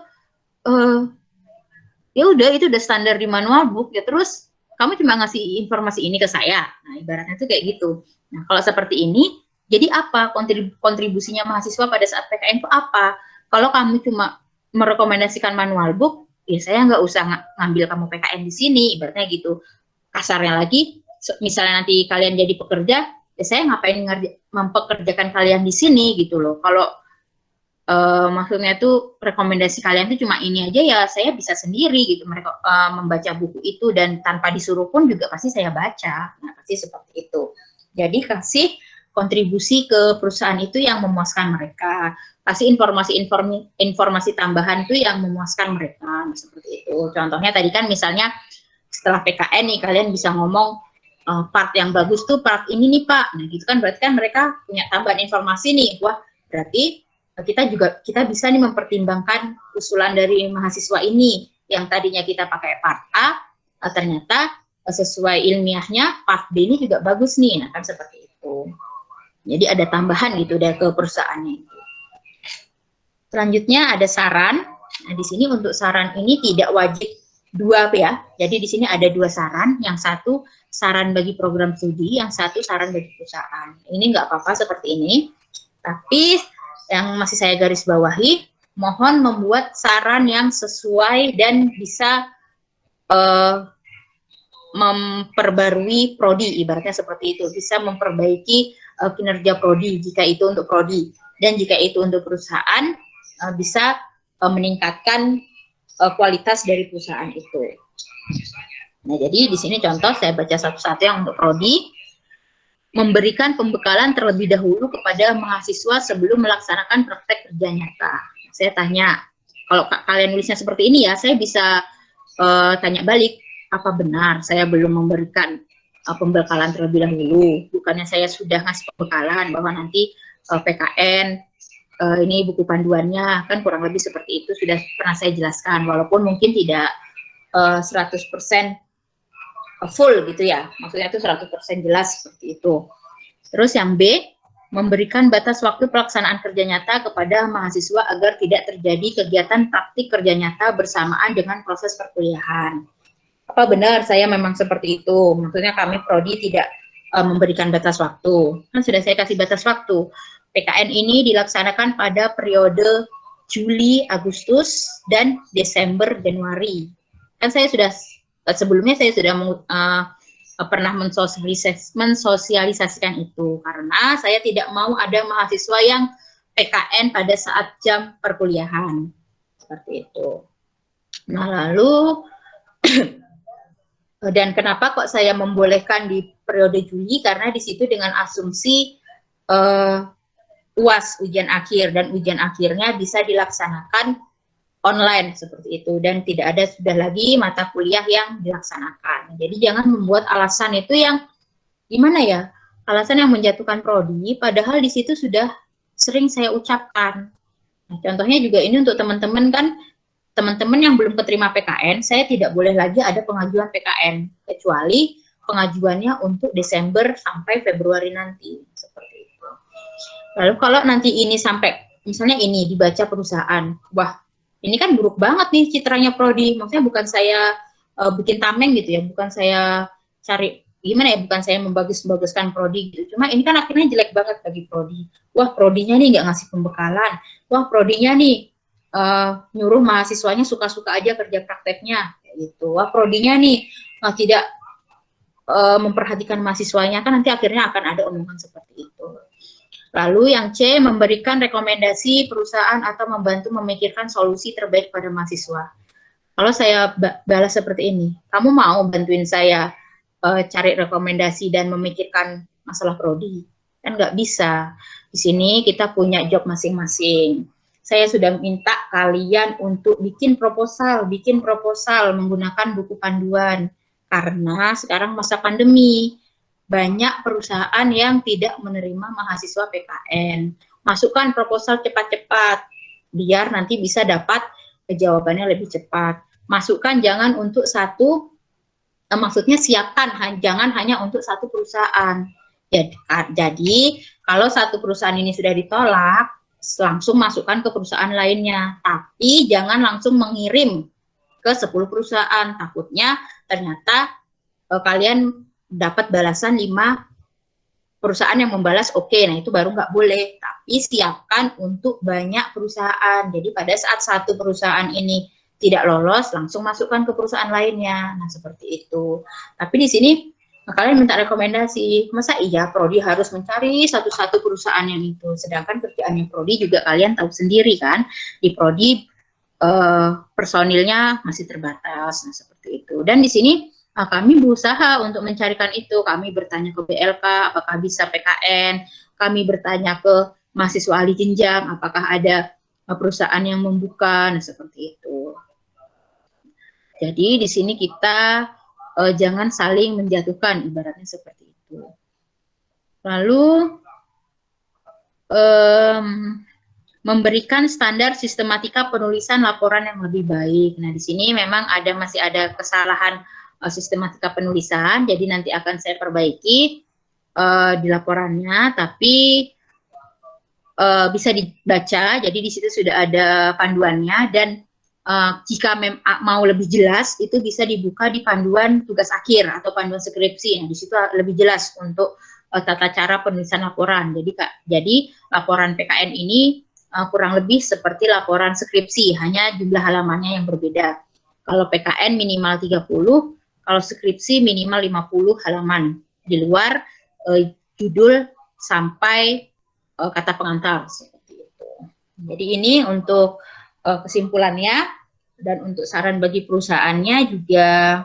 ya udah itu udah standar di manual book ya, terus kamu cuma ngasih informasi ini ke saya. Nah, ibaratnya tuh kayak gitu. Nah, kalau seperti ini, jadi apa kontribusinya mahasiswa pada saat PKN itu apa? Kalau kamu cuma merekomendasikan manual book, ya saya nggak usah ngambil kamu PKN di sini, ibaratnya gitu. Kasarnya lagi, misalnya nanti kalian jadi pekerja, ya saya ngapain mempekerjakan kalian di sini gitu loh. Kalau maksudnya tuh rekomendasi kalian tuh cuma ini aja, ya saya bisa sendiri gitu mereka membaca buku itu, dan tanpa disuruh pun juga pasti saya baca. Nah, pasti seperti itu. Jadi kasih kontribusi ke perusahaan itu yang memuaskan mereka, kasih informasi tambahan itu yang memuaskan mereka. Nah, seperti itu. Contohnya tadi kan misalnya setelah PKN nih kalian bisa ngomong part yang bagus tuh part ini nih Pak. Nah, gitu kan berarti kan mereka punya tambahan informasi nih. Wah, berarti kita bisa nih mempertimbangkan usulan dari mahasiswa ini yang tadinya kita pakai part A, ternyata sesuai ilmiahnya part B ini juga bagus nih. Nah, kan seperti itu. Jadi ada tambahan gitu dari ke perusahaannya itu. Selanjutnya ada saran. Nah, di sini untuk saran ini tidak wajib 2 ya. Jadi di sini ada 2 saran. Yang satu saran bagi program studi, yang satu saran bagi perusahaan. Ini nggak apa-apa seperti ini. Tapi yang masih saya garis bawahi, mohon membuat saran yang sesuai dan bisa memperbarui prodi, ibaratnya seperti itu, bisa memperbaiki kinerja prodi jika itu untuk prodi, dan jika itu untuk perusahaan bisa meningkatkan kualitas dari perusahaan itu. Nah, jadi di sini contoh saya baca satu-satu yang untuk prodi. Memberikan pembekalan terlebih dahulu kepada mahasiswa sebelum melaksanakan praktek kerja nyata. Saya tanya, kalau kalian nulisnya seperti ini ya, saya bisa tanya balik, apa benar saya belum memberikan pembekalan terlebih dahulu? Bukannya saya sudah ngasih pembekalan bahwa nanti PKN ini buku panduannya, kan kurang lebih seperti itu sudah pernah saya jelaskan, walaupun mungkin tidak 100% full gitu ya, maksudnya itu 100% jelas seperti itu. Terus yang B, memberikan batas waktu pelaksanaan kerja nyata kepada mahasiswa agar tidak terjadi kegiatan praktik kerja nyata bersamaan dengan proses perkuliahan. Apa benar saya memang seperti itu? Maksudnya kami prodi tidak memberikan batas waktu. Kan sudah saya kasih batas waktu. PKN ini dilaksanakan pada periode Juli, Agustus, dan Desember, Januari. Kan saya sudah sebelumnya saya sudah pernah mensosialisasikan itu karena saya tidak mau ada mahasiswa yang PKN pada saat jam perkuliahan seperti itu. Nah, lalu dan kenapa kok saya membolehkan di periode Juli, karena di situ dengan asumsi UAS, ujian akhir, dan ujian akhirnya bisa dilaksanakan online seperti itu, dan tidak ada sudah lagi mata kuliah yang dilaksanakan. Jadi jangan membuat alasan itu yang gimana ya, alasan yang menjatuhkan prodi, padahal di situ sudah sering saya ucapkan. Nah, contohnya juga ini untuk teman-teman kan, teman-teman yang belum keterima PKN, saya tidak boleh lagi ada pengajuan PKN, kecuali pengajuannya untuk Desember sampai Februari nanti, seperti itu. Lalu kalau nanti ini sampai, misalnya ini dibaca perusahaan, wah ini kan buruk banget nih citranya prodi, maksudnya bukan saya bikin tameng gitu ya, bukan saya cari gimana ya, bukan saya membagus-baguskan prodi gitu, cuma ini kan akhirnya jelek banget bagi prodi. Wah prodinya nih nggak ngasih pembekalan, wah prodinya nih nyuruh mahasiswanya suka-suka aja kerja prakteknya gitu, wah prodinya nih tidak memperhatikan mahasiswanya, kan nanti akhirnya akan ada omongan seperti itu. Lalu yang C, memberikan rekomendasi perusahaan atau membantu memikirkan solusi terbaik pada mahasiswa. Kalau saya balas seperti ini, kamu mau bantuin saya cari rekomendasi dan memikirkan masalah prodi? Kan nggak bisa. Di sini kita punya job masing-masing. Saya sudah minta kalian untuk bikin proposal menggunakan buku panduan. Karena sekarang masa pandemi, banyak perusahaan yang tidak menerima mahasiswa PKN. Masukkan proposal cepat-cepat, biar nanti bisa dapat jawabannya lebih cepat. Masukkan jangan untuk satu, maksudnya siapkan jangan hanya untuk satu perusahaan. Jadi kalau satu perusahaan ini sudah ditolak, langsung masukkan ke perusahaan lainnya. Tapi jangan langsung mengirim ke 10 perusahaan. Takutnya ternyata kalian dapat balasan 5 perusahaan yang membalas oke, nah itu baru nggak boleh. Tapi siapkan untuk banyak perusahaan. Jadi pada saat satu perusahaan ini tidak lolos, langsung masukkan ke perusahaan lainnya. Nah seperti itu. Tapi di sini kalian minta rekomendasi. Masa iya prodi harus mencari satu-satu perusahaan yang itu? Sedangkan kerjaannya prodi juga kalian tahu sendiri kan. Di prodi personilnya masih terbatas. Nah seperti itu. Dan di sini kami berusaha untuk mencarikan itu. Kami bertanya ke BLK, apakah bisa PKN. Kami bertanya ke mahasiswa ahli jenjang, apakah ada perusahaan yang membuka. Nah, seperti itu. Jadi di sini kita jangan saling menjatuhkan, ibaratnya seperti itu. Lalu memberikan standar sistematika penulisan laporan yang lebih baik. Nah, di sini memang masih ada kesalahan sistematika penulisan, jadi nanti akan saya perbaiki di laporannya, tapi bisa dibaca, jadi di situ sudah ada panduannya, dan jika mau lebih jelas, itu bisa dibuka di panduan tugas akhir atau panduan skripsi. Nah, di situ lebih jelas untuk tata cara penulisan laporan. Jadi laporan PKN ini kurang lebih seperti laporan skripsi, hanya jumlah halamannya yang berbeda. Kalau PKN minimal 30, kalau skripsi minimal 50 halaman, di luar judul sampai kata pengantar, seperti itu. Jadi ini untuk kesimpulannya, dan untuk saran bagi perusahaannya juga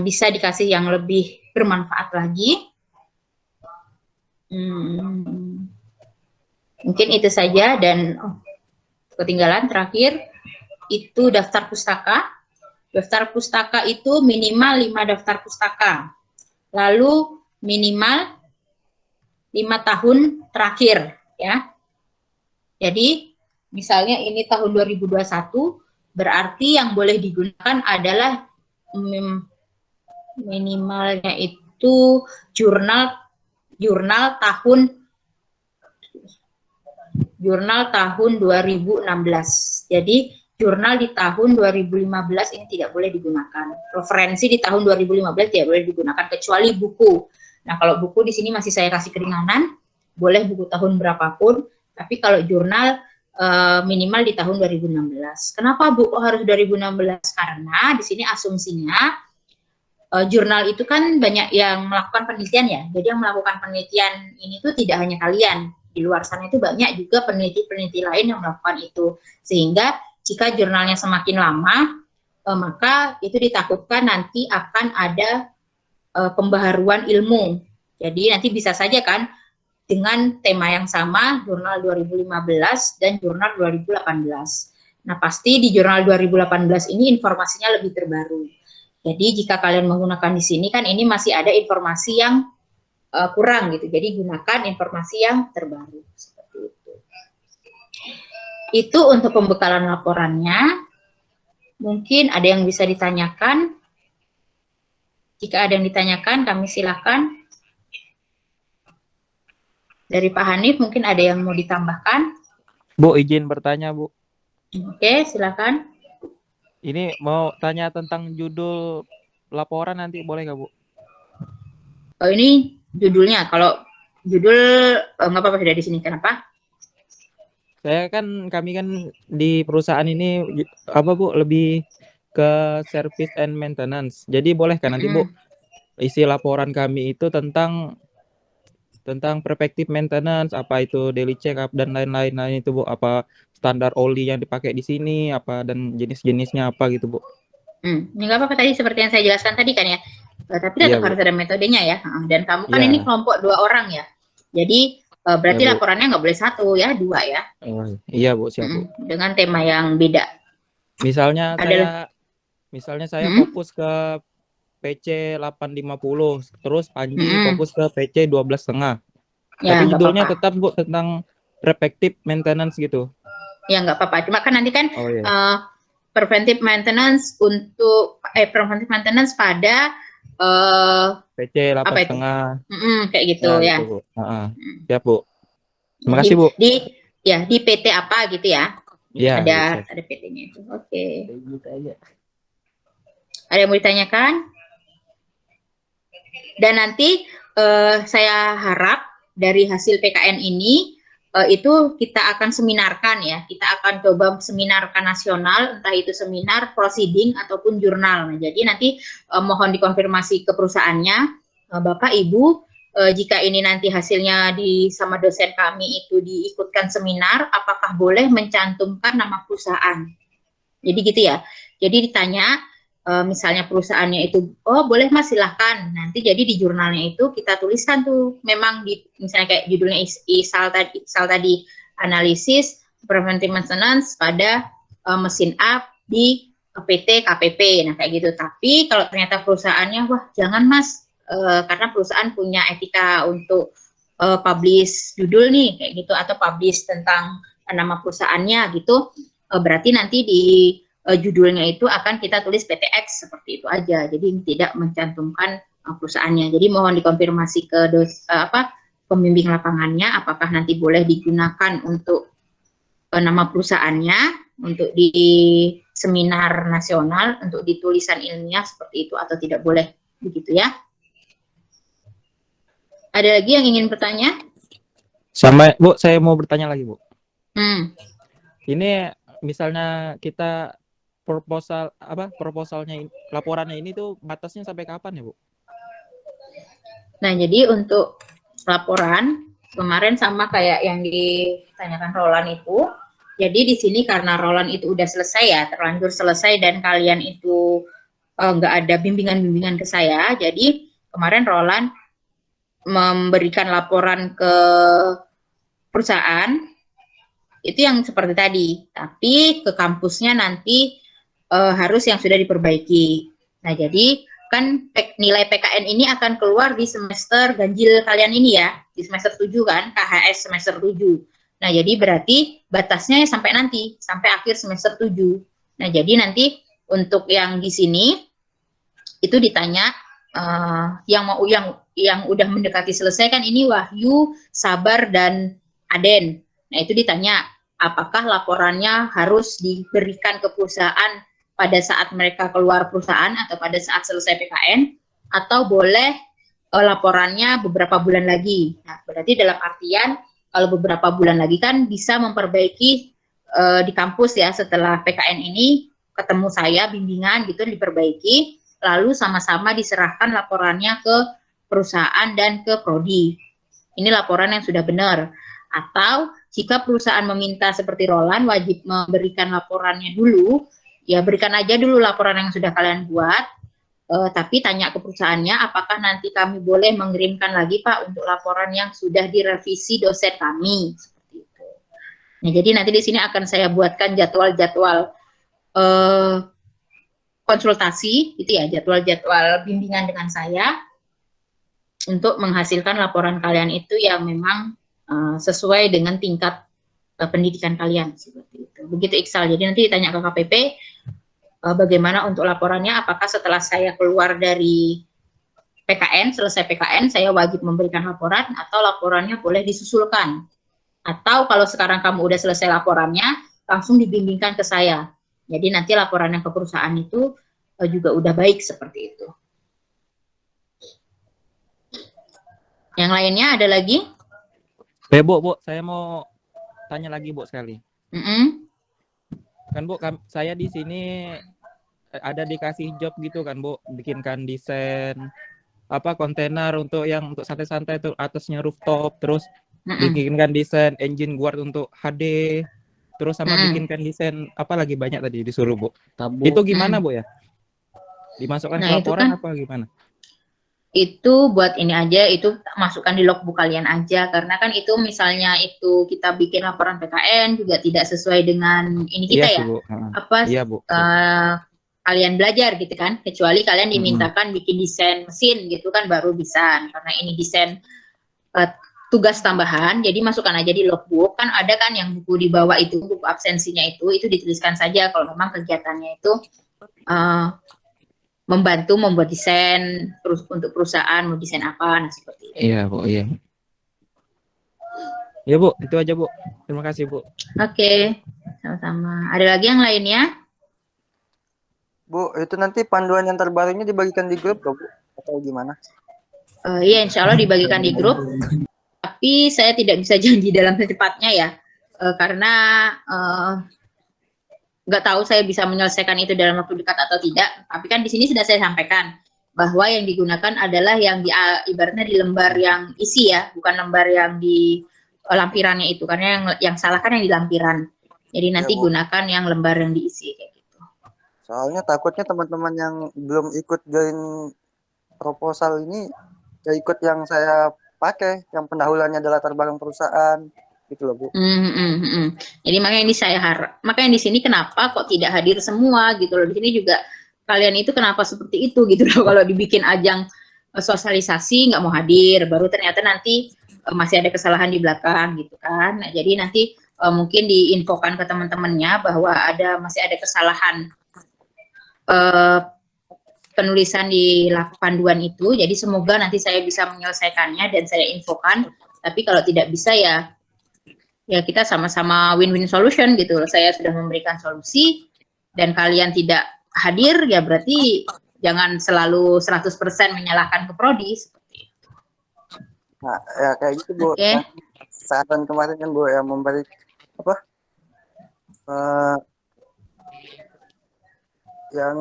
bisa dikasih yang lebih bermanfaat lagi. Mungkin itu saja, dan ketinggalan terakhir itu daftar pustaka. Daftar pustaka itu minimal 5 daftar pustaka. Lalu minimal 5 tahun terakhir ya. Jadi misalnya ini tahun 2021, berarti yang boleh digunakan adalah minimalnya itu jurnal tahun 2016. Jadi jurnal di tahun 2015 ini tidak boleh digunakan. Referensi di tahun 2015 tidak boleh digunakan kecuali buku. Nah, kalau buku di sini masih saya kasih keringanan, boleh buku tahun berapapun, tapi kalau jurnal minimal di tahun 2016. Kenapa Bu harus 2016? Karena di sini asumsinya jurnal itu kan banyak yang melakukan penelitian ya. Jadi yang melakukan penelitian ini tuh tidak hanya kalian. Di luar sana itu banyak juga peneliti-peneliti lain yang melakukan itu. Sehingga jika jurnalnya semakin lama, maka itu ditakutkan nanti akan ada pembaharuan ilmu. Jadi nanti bisa saja kan dengan tema yang sama, jurnal 2015 dan jurnal 2018. Nah, pasti di jurnal 2018 ini informasinya lebih terbaru. Jadi jika kalian menggunakan di sini kan ini masih ada informasi yang kurang gitu. Jadi gunakan informasi yang terbaru seperti itu. Itu untuk pembekalan laporannya. Mungkin ada yang bisa ditanyakan. Jika ada yang ditanyakan, kami silakan. Dari Pak Hanif mungkin ada yang mau ditambahkan. Bu, izin bertanya, Bu. Oke, silakan. Ini mau tanya tentang judul laporan nanti, boleh nggak, Bu? Oh, ini judulnya. Kalau judul nggak apa-apa, sudah di sini. Kenapa? Kami kan di perusahaan ini apa, Bu, lebih ke service and maintenance. Jadi boleh kan nanti, Bu, isi laporan kami itu tentang preventive maintenance, apa itu daily check up dan lain-lain itu, Bu, apa standar oli yang dipakai di sini, apa dan jenis-jenisnya apa gitu, Bu. Nggak apa-apa, tadi seperti yang saya jelaskan tadi kan ya. Tapi tetap harus ada metodenya ya. Dan kamu kan ini kelompok 2 orang ya. Jadi berarti laporannya nggak boleh 1 ya, 2 ya. Iya, Bu, siap, Bu. Dengan tema yang beda. Misalnya saya fokus ke PC 850, terus Panji fokus ke PC 12,5. Ya, tapi judulnya tetap, Bu, tentang preventive maintenance gitu. Ya nggak apa-apa. Cuma kan nanti kan preventive maintenance untuk preventive maintenance pada PC 8,5. Kayak gitu ya. Gitu, Bu. Siap, Bu. Terima kasih, Bu. Di PT apa gitu ya? Iya. Ada PT-nya itu. Oke. Ada yang mau ditanyakan? Dan nanti saya harap dari hasil PKN ini itu kita akan seminarkan ya. Kita akan coba seminarkan nasional, entah itu seminar, proceeding ataupun jurnal. Nah, jadi nanti mohon dikonfirmasi ke perusahaannya, Bapak Ibu, jika ini nanti hasilnya sama dosen kami itu diikutkan seminar, apakah boleh mencantumkan nama perusahaan? Jadi gitu ya. Jadi ditanya misalnya perusahaannya itu, oh boleh Mas silahkan. Nanti jadi di jurnalnya itu kita tuliskan tuh, memang misalnya kayak judulnya ISAL tadi analisis preventive maintenance pada mesin A di PT KPP. Nah kayak gitu. Tapi kalau ternyata perusahaannya, wah jangan Mas, karena perusahaan punya etika untuk publish judul nih kayak gitu, atau publish tentang nama perusahaannya gitu, berarti nanti di judulnya itu akan kita tulis PTX seperti itu aja, jadi tidak mencantumkan perusahaannya. Jadi mohon dikonfirmasi ke pembimbing lapangannya, apakah nanti boleh digunakan untuk nama perusahaannya untuk di seminar nasional, untuk di tulisan ilmiah seperti itu, atau tidak boleh, begitu ya. Ada lagi yang ingin bertanya? Sama, Bu, saya mau bertanya lagi, Bu. Ini misalnya kita proposalnya laporannya ini tuh batasnya sampai kapan ya, Bu? Nah, jadi untuk laporan kemarin sama kayak yang ditanyakan Roland itu. Jadi di sini karena Roland itu udah selesai ya, terlanjur selesai, dan kalian itu nggak ada bimbingan-bimbingan ke saya. Jadi kemarin Roland memberikan laporan ke perusahaan itu yang seperti tadi, tapi ke kampusnya nanti harus yang sudah diperbaiki. Nah, jadi kan nilai PKN ini akan keluar di semester ganjil kalian ini ya, di semester 7 kan, KHS semester 7. Nah, jadi berarti batasnya sampai nanti, sampai akhir semester 7. Nah, jadi nanti untuk yang di sini itu ditanya yang udah mendekati selesai kan, ini Wahyu, Sabar, dan Aden. Nah, itu ditanya apakah laporannya harus diberikan ke perusahaan pada saat mereka keluar perusahaan atau pada saat selesai PKN, atau boleh laporannya beberapa bulan lagi. Nah, berarti dalam artian kalau beberapa bulan lagi kan bisa memperbaiki di kampus ya, setelah PKN ini ketemu saya bimbingan gitu, diperbaiki, lalu sama-sama diserahkan laporannya ke perusahaan dan ke prodi. Ini laporan yang sudah benar. Atau jika perusahaan meminta seperti Roland wajib memberikan laporannya dulu, ya berikan aja dulu laporan yang sudah kalian buat, tapi tanya ke perusahaannya apakah nanti kami boleh mengirimkan lagi Pak untuk laporan yang sudah direvisi dosen kami seperti itu. Nah, jadi nanti di sini akan saya buatkan jadwal-jadwal konsultasi gitu ya, jadwal-jadwal bimbingan dengan saya untuk menghasilkan laporan kalian itu yang memang sesuai dengan tingkat pendidikan kalian seperti itu. Begitu Iksal. Jadi nanti ditanya ke KPP bagaimana untuk laporannya, apakah setelah saya keluar dari PKN, selesai PKN, saya wajib memberikan laporan atau laporannya boleh disusulkan. Atau kalau sekarang kamu udah selesai laporannya, langsung dibimbingkan ke saya. Jadi nanti laporannya ke perusahaan itu juga udah baik seperti itu. Yang lainnya ada lagi? Bu, saya mau tanya lagi Bu sekali. Kan Bu, saya di sini ada dikasih job gitu kan Bu, bikinkan desain kontainer untuk santai-santai tuh, atasnya rooftop, terus bikinkan desain engine guard untuk HD, terus sama bikinkan desain lagi banyak tadi disuruh Bu. Itu gimana Bu ya? Dimasukkan ke laporan apa gimana? Itu buat ini aja, itu masukkan di logbook kalian aja, karena kan itu misalnya itu kita bikin laporan PKN juga tidak sesuai dengan ini kita ya, Bu. Iya, Bu. Kalian belajar gitu kan, kecuali kalian dimintakan bikin desain mesin gitu kan baru bisa, karena ini desain tugas tambahan, jadi masukkan aja di logbook. Kan ada kan yang buku di bawah itu, buku absensinya itu dituliskan saja kalau memang kegiatannya itu membantu membuat desain untuk perusahaan, mau desain apa, nah seperti itu. Iya Bu, iya. Ya Bu, itu aja Bu. Terima kasih Bu. Oke, sama-sama. Ada lagi yang lainnya? Bu, itu nanti panduan yang terbarunya dibagikan di grup, Bu? Atau gimana? Iya, insya Allah dibagikan di grup. Tapi saya tidak bisa janji dalam secepatnya ya, karena nggak tahu saya bisa menyelesaikan itu dalam waktu dekat atau tidak. Tapi kan di sini sudah saya sampaikan bahwa yang digunakan adalah yang ibaratnya di lembar yang isi ya, bukan lembar yang di lampirannya itu, karena yang salah kan yang di lampiran. Jadi nanti ya, gunakan yang lembar yang diisi kayak gitu. Soalnya takutnya teman-teman yang belum ikut join proposal ini ya ikut yang saya pakai, yang pendahuluannya adalah latar belakang perusahaan. Gitu loh Bu. Jadi makanya ini saya makanya di sini kenapa kok tidak hadir semua gitu loh. Di sini juga kalian itu kenapa seperti itu gitu loh. Kalau dibikin ajang sosialisasi nggak mau hadir, baru ternyata nanti masih ada kesalahan di belakang gitu kan. Nah, jadi nanti mungkin diinfokan ke teman-temannya bahwa masih ada kesalahan penulisan di panduan itu. Jadi semoga nanti saya bisa menyelesaikannya dan saya infokan. Tapi kalau tidak bisa ya kita sama-sama win-win solution gitu. Saya sudah memberikan solusi dan kalian tidak hadir, ya berarti jangan selalu 100% menyalahkan ke prodi seperti itu. Nah, ya kayak gitu Bu. Okay. Saran kemarin kan Bu yang memberi yang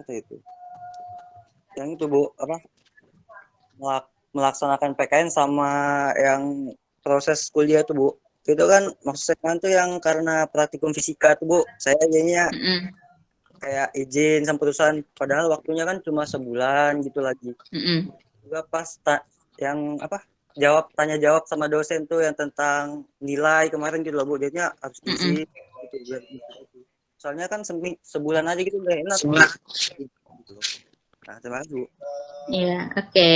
itu. Yang itu Bu, melaksanakan PKN sama yang proses kuliah tuh Bu. Itu kan maksudnya tuh yang karena praktikum fisika tuh Bu. Saya jadinya kayak izin sama perusahaan, padahal waktunya kan cuma sebulan gitu lagi. Juga pas yang tanya jawab sama dosen tuh yang tentang nilai kemarin gitu loh Bu. Jadinya harus diisi gitu. Soalnya kan sebulan aja gitu udah enak. Nah, terima kasih Bu. Iya, oke.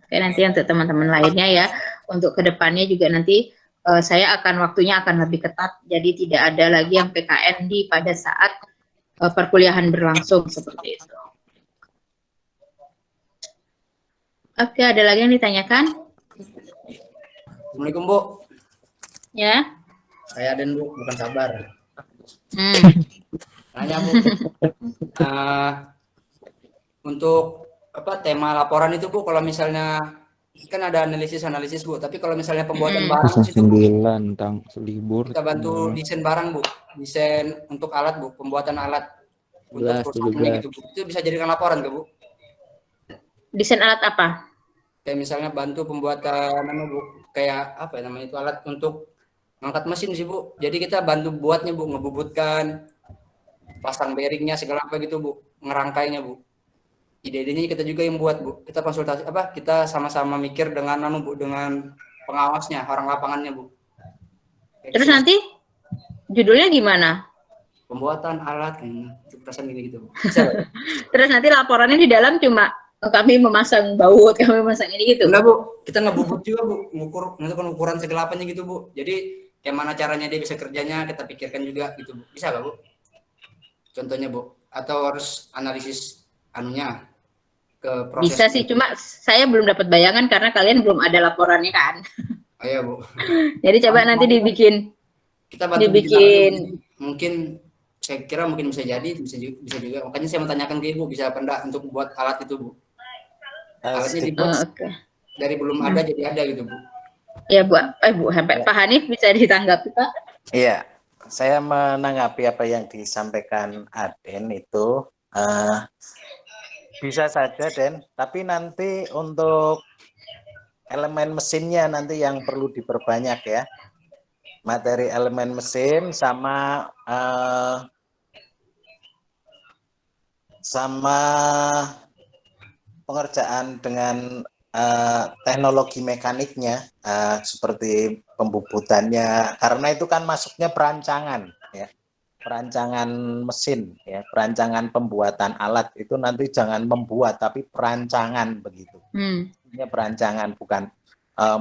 Oke, nanti untuk teman-teman lainnya ya, untuk kedepannya juga nanti saya waktunya akan lebih ketat, jadi tidak ada lagi yang PKN pada saat perkuliahan berlangsung seperti itu. Oke, ada lagi yang ditanyakan? Assalamualaikum Bu. Ya. Saya Aden Bu, bukan Sabar. Nanya Bu. Untuk tema laporan itu Bu, kalau misalnya kan ada analisis Bu, tapi kalau misalnya pembuatan barang itu 9 tentang libur kita bantu desain barang Bu, desain untuk alat Bu, pembuatan alat untuk perusahaan gitu Bu, itu bisa jadikan laporan ke Bu? Desain alat apa? Kayak misalnya bantu pembuatan Bu, kayak namanya itu alat untuk ngangkat mesin sih Bu, jadi kita bantu buatnya Bu, ngebubutkan, pasang bearingnya segala apa gitu Bu. ngerangkainya, Bu. Ide-idenya kita juga yang buat, Bu. Kita konsultasi kita sama-sama mikir dengan Bu, dengan pengawasnya, orang lapangannya, Bu. Terus nanti judulnya gimana? Pembuatan alat perasaan gini gitu, Bu. Bisa, Bu. Terus nanti laporannya di dalam cuma kami memasang baut, kami memasang ini gitu. Enggak, Bu. Kita ngebubut juga, Bu. Menentukan ukuran segelapannya gitu, Bu. Jadi kayak mana caranya dia bisa kerjanya, kita pikirkan juga gitu, Bu. Bisa nggak, Bu? Contohnya, Bu. Atau harus analisis anunya ke proses. Bisa sih, cuma saya belum dapat bayangan karena kalian belum ada laporannya kan. Oh iya, Bu. Jadi coba nanti dibikin. Kita bantu dibikin. Mungkin saya kira mungkin bisa jadi, bisa juga. Makanya saya mau tanyakan ke Ibu, bisa apa enggak untuk buat alat itu, Bu. Alatnya dibuat dari belum ada jadi ada gitu, Bu. Ya, Bu. Pak Hanif bisa ditanggapi, Pak? Iya, saya menanggapi apa yang disampaikan Aden itu bisa saja, Den. Tapi nanti untuk elemen mesinnya nanti yang perlu diperbanyak ya. Materi elemen mesin sama pengerjaan dengan teknologi mekaniknya seperti pembubutannya, karena itu kan masuknya perancangan ya, perancangan mesin ya, perancangan pembuatan alat itu nanti jangan membuat tapi perancangan begitu. Ini perancangan bukan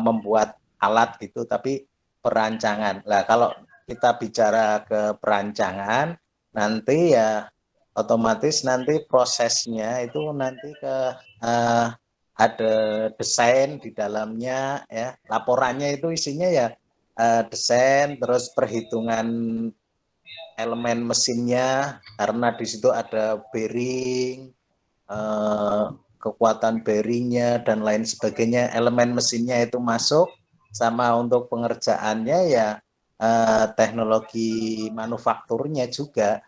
membuat alat gitu tapi perancangan. Nah, kalau kita bicara ke perancangan nanti ya otomatis nanti prosesnya itu nanti ke ada desain di dalamnya ya, laporannya itu isinya ya desain, terus perhitungan elemen mesinnya karena di situ ada bearing, kekuatan bearingnya dan lain sebagainya, elemen mesinnya itu masuk, sama untuk pengerjaannya ya teknologi manufakturnya juga.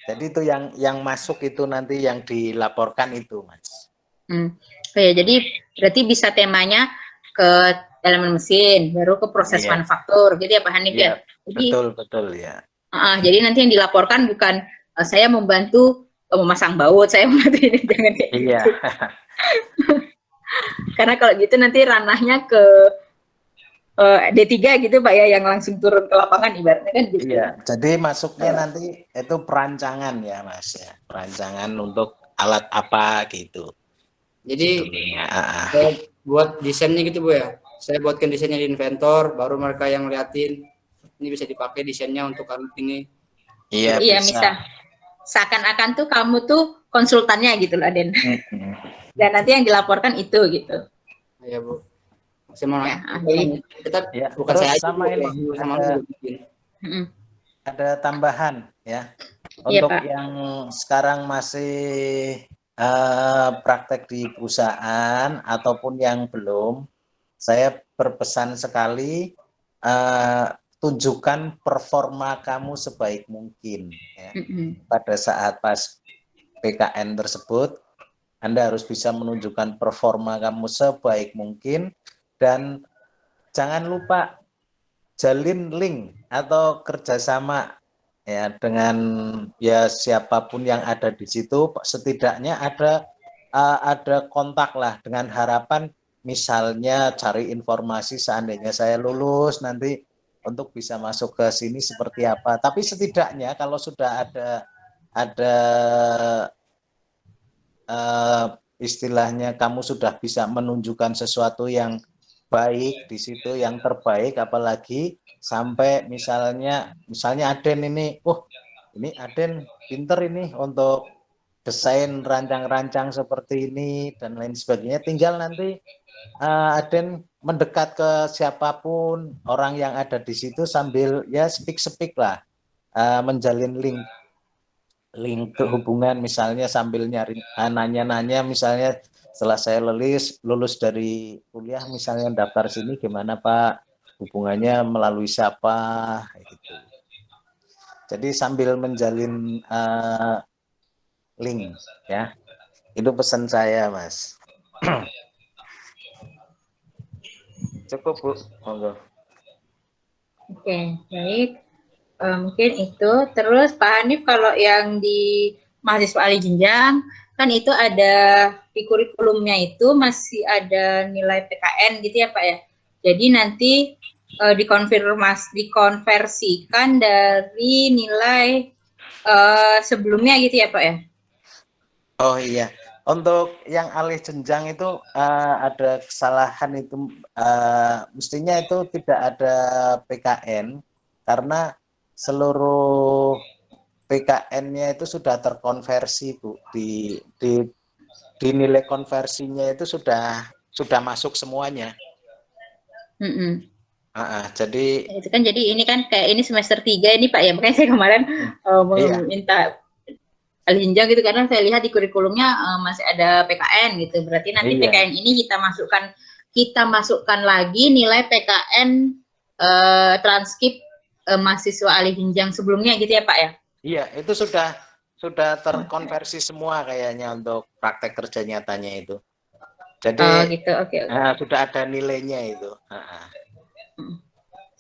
Jadi itu yang masuk itu nanti yang dilaporkan itu, Mas. Oh ya, jadi berarti bisa temanya ke elemen mesin, baru ke proses manufaktur, gitu ya Pak Hanif ya? Jadi, betul ya. Jadi nanti yang dilaporkan bukan saya membantu memasang baut, saya membantu ini, jangan kayak gitu. Karena kalau gitu nanti ranahnya ke D3 gitu Pak ya, yang langsung turun ke lapangan ibaratnya kan gitu. Iya, jadi masuknya nanti itu perancangan ya Mas ya, perancangan untuk alat apa gitu. Jadi saya buat desainnya gitu Bu ya, saya buatkan desainnya di Inventor, baru mereka yang liatin ini bisa dipakai desainnya untuk alat ini. Iya bisa. Seakan-akan tuh kamu tuh konsultannya gitu loh Den. Dan nanti yang dilaporkan itu gitu. Iya Bu. Sama kita bukan saya sama ini ada tambahan ya untuk yang sekarang masih praktek di perusahaan ataupun yang belum, saya berpesan sekali tunjukkan performa kamu sebaik mungkin ya. Pada saat pas PKN tersebut Anda harus bisa menunjukkan performa kamu sebaik mungkin. Dan jangan lupa jalin link atau kerjasama ya dengan ya siapapun yang ada di situ, setidaknya ada kontak lah, dengan harapan misalnya cari informasi seandainya saya lulus nanti untuk bisa masuk ke sini seperti apa. Tapi setidaknya kalau sudah ada istilahnya kamu sudah bisa menunjukkan sesuatu yang baik di situ, yang terbaik, apalagi sampai misalnya Aden ini, ini Aden pinter ini untuk desain rancang-rancang seperti ini dan lain sebagainya, tinggal nanti Aden mendekat ke siapapun orang yang ada di situ sambil ya speak lah, menjalin link kehubungan, misalnya sambil nyari nanya-nanya, misalnya setelah saya lulus dari kuliah misalnya daftar sini gimana Pak, hubungannya melalui siapa gitu. Jadi sambil menjalin link ya, itu pesan saya Mas. Cukup Bu, monggo. Oke, baik. Mungkin itu. Terus Pak Hanif, kalau yang di mahasiswa alih jenjang kan itu ada di kurikulumnya itu masih ada nilai PKN gitu ya Pak ya. Jadi nanti dikonversikan dari nilai sebelumnya gitu ya Pak ya. Oh iya, untuk yang alih jenjang itu ada kesalahan itu, mestinya itu tidak ada PKN karena seluruh PKN-nya itu sudah terkonversi Bu, di nilai konversinya itu sudah masuk semuanya. Jadi itu kan, jadi ini kan kayak ini semester 3 ini Pak ya, makanya saya kemarin meminta alih jenjang gitu karena saya lihat di kurikulumnya masih ada PKN gitu. Berarti nanti PKN ini kita masukkan lagi nilai PKN transkrip mahasiswa alih jenjang sebelumnya gitu ya Pak ya. Iya, itu sudah terkonversi semua kayaknya untuk praktek kerja nyatanya itu. Jadi gitu, oke. Sudah ada nilainya itu.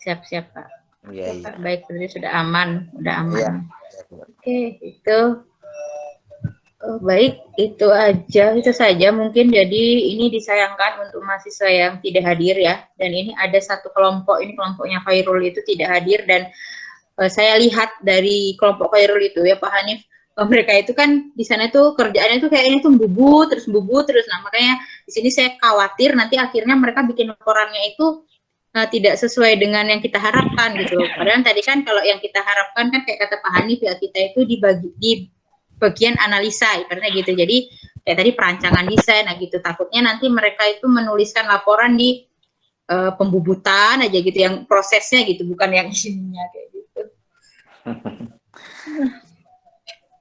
Siap Pak. Iya. Pak. Baik, berarti sudah aman. Iya. Oke, itu. Baik, itu saja mungkin. Jadi ini disayangkan untuk mahasiswa yang tidak hadir ya. Dan ini ada satu kelompok, ini kelompoknya Khairul itu tidak hadir, dan saya lihat dari kelompok Khairul itu ya Pak Hanif, mereka itu kan di sana tuh kerjaannya tuh kayak ini tuh bubut terus. Nah, makanya di sini saya khawatir nanti akhirnya mereka bikin laporannya itu tidak sesuai dengan yang kita harapkan gitu. Padahal tadi kan kalau yang kita harapkan kan kayak kata Pak Hanif ya, kita itu di bagian analisa ibaratnya gitu. Jadi kayak tadi perancangan desain, nah gitu. Takutnya nanti mereka itu menuliskan laporan di pembubutan aja gitu, yang prosesnya gitu, bukan yang isinya kayak gitu.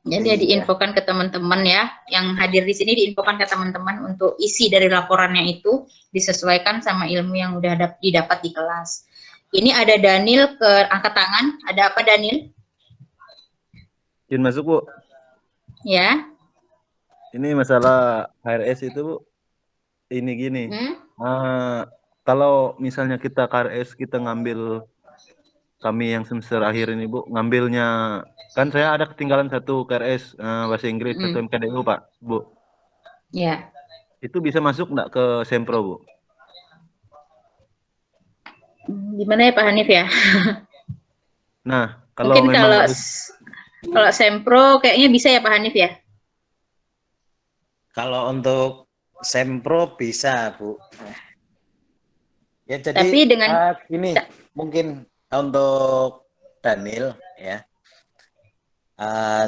Jadi diinfokan ke teman-teman ya, yang hadir di sini diinfokan ke teman-teman untuk isi dari laporannya itu disesuaikan sama ilmu yang udah didapat di kelas. Ini ada Daniel ke angkat tangan. Ada apa Daniel? Izin masuk Bu. Ya. Ini masalah HRS itu Bu. Ini gini. Kalau misalnya kita KRS kita ngambil, kami yang semester akhir ini Bu, ngambilnya kan saya ada ketinggalan satu KRS bahasa Inggris, satu MKDU Pak Bu. Ya. Itu bisa masuk nggak ke Sempro Bu? Gimana ya Pak Hanif ya? Nah, kalau mungkin memang kalau Sempro kayaknya bisa ya Pak Hanif ya? Kalau untuk Sempro bisa Bu. Ya jadi tapi dengan gini, mungkin untuk Daniel ya.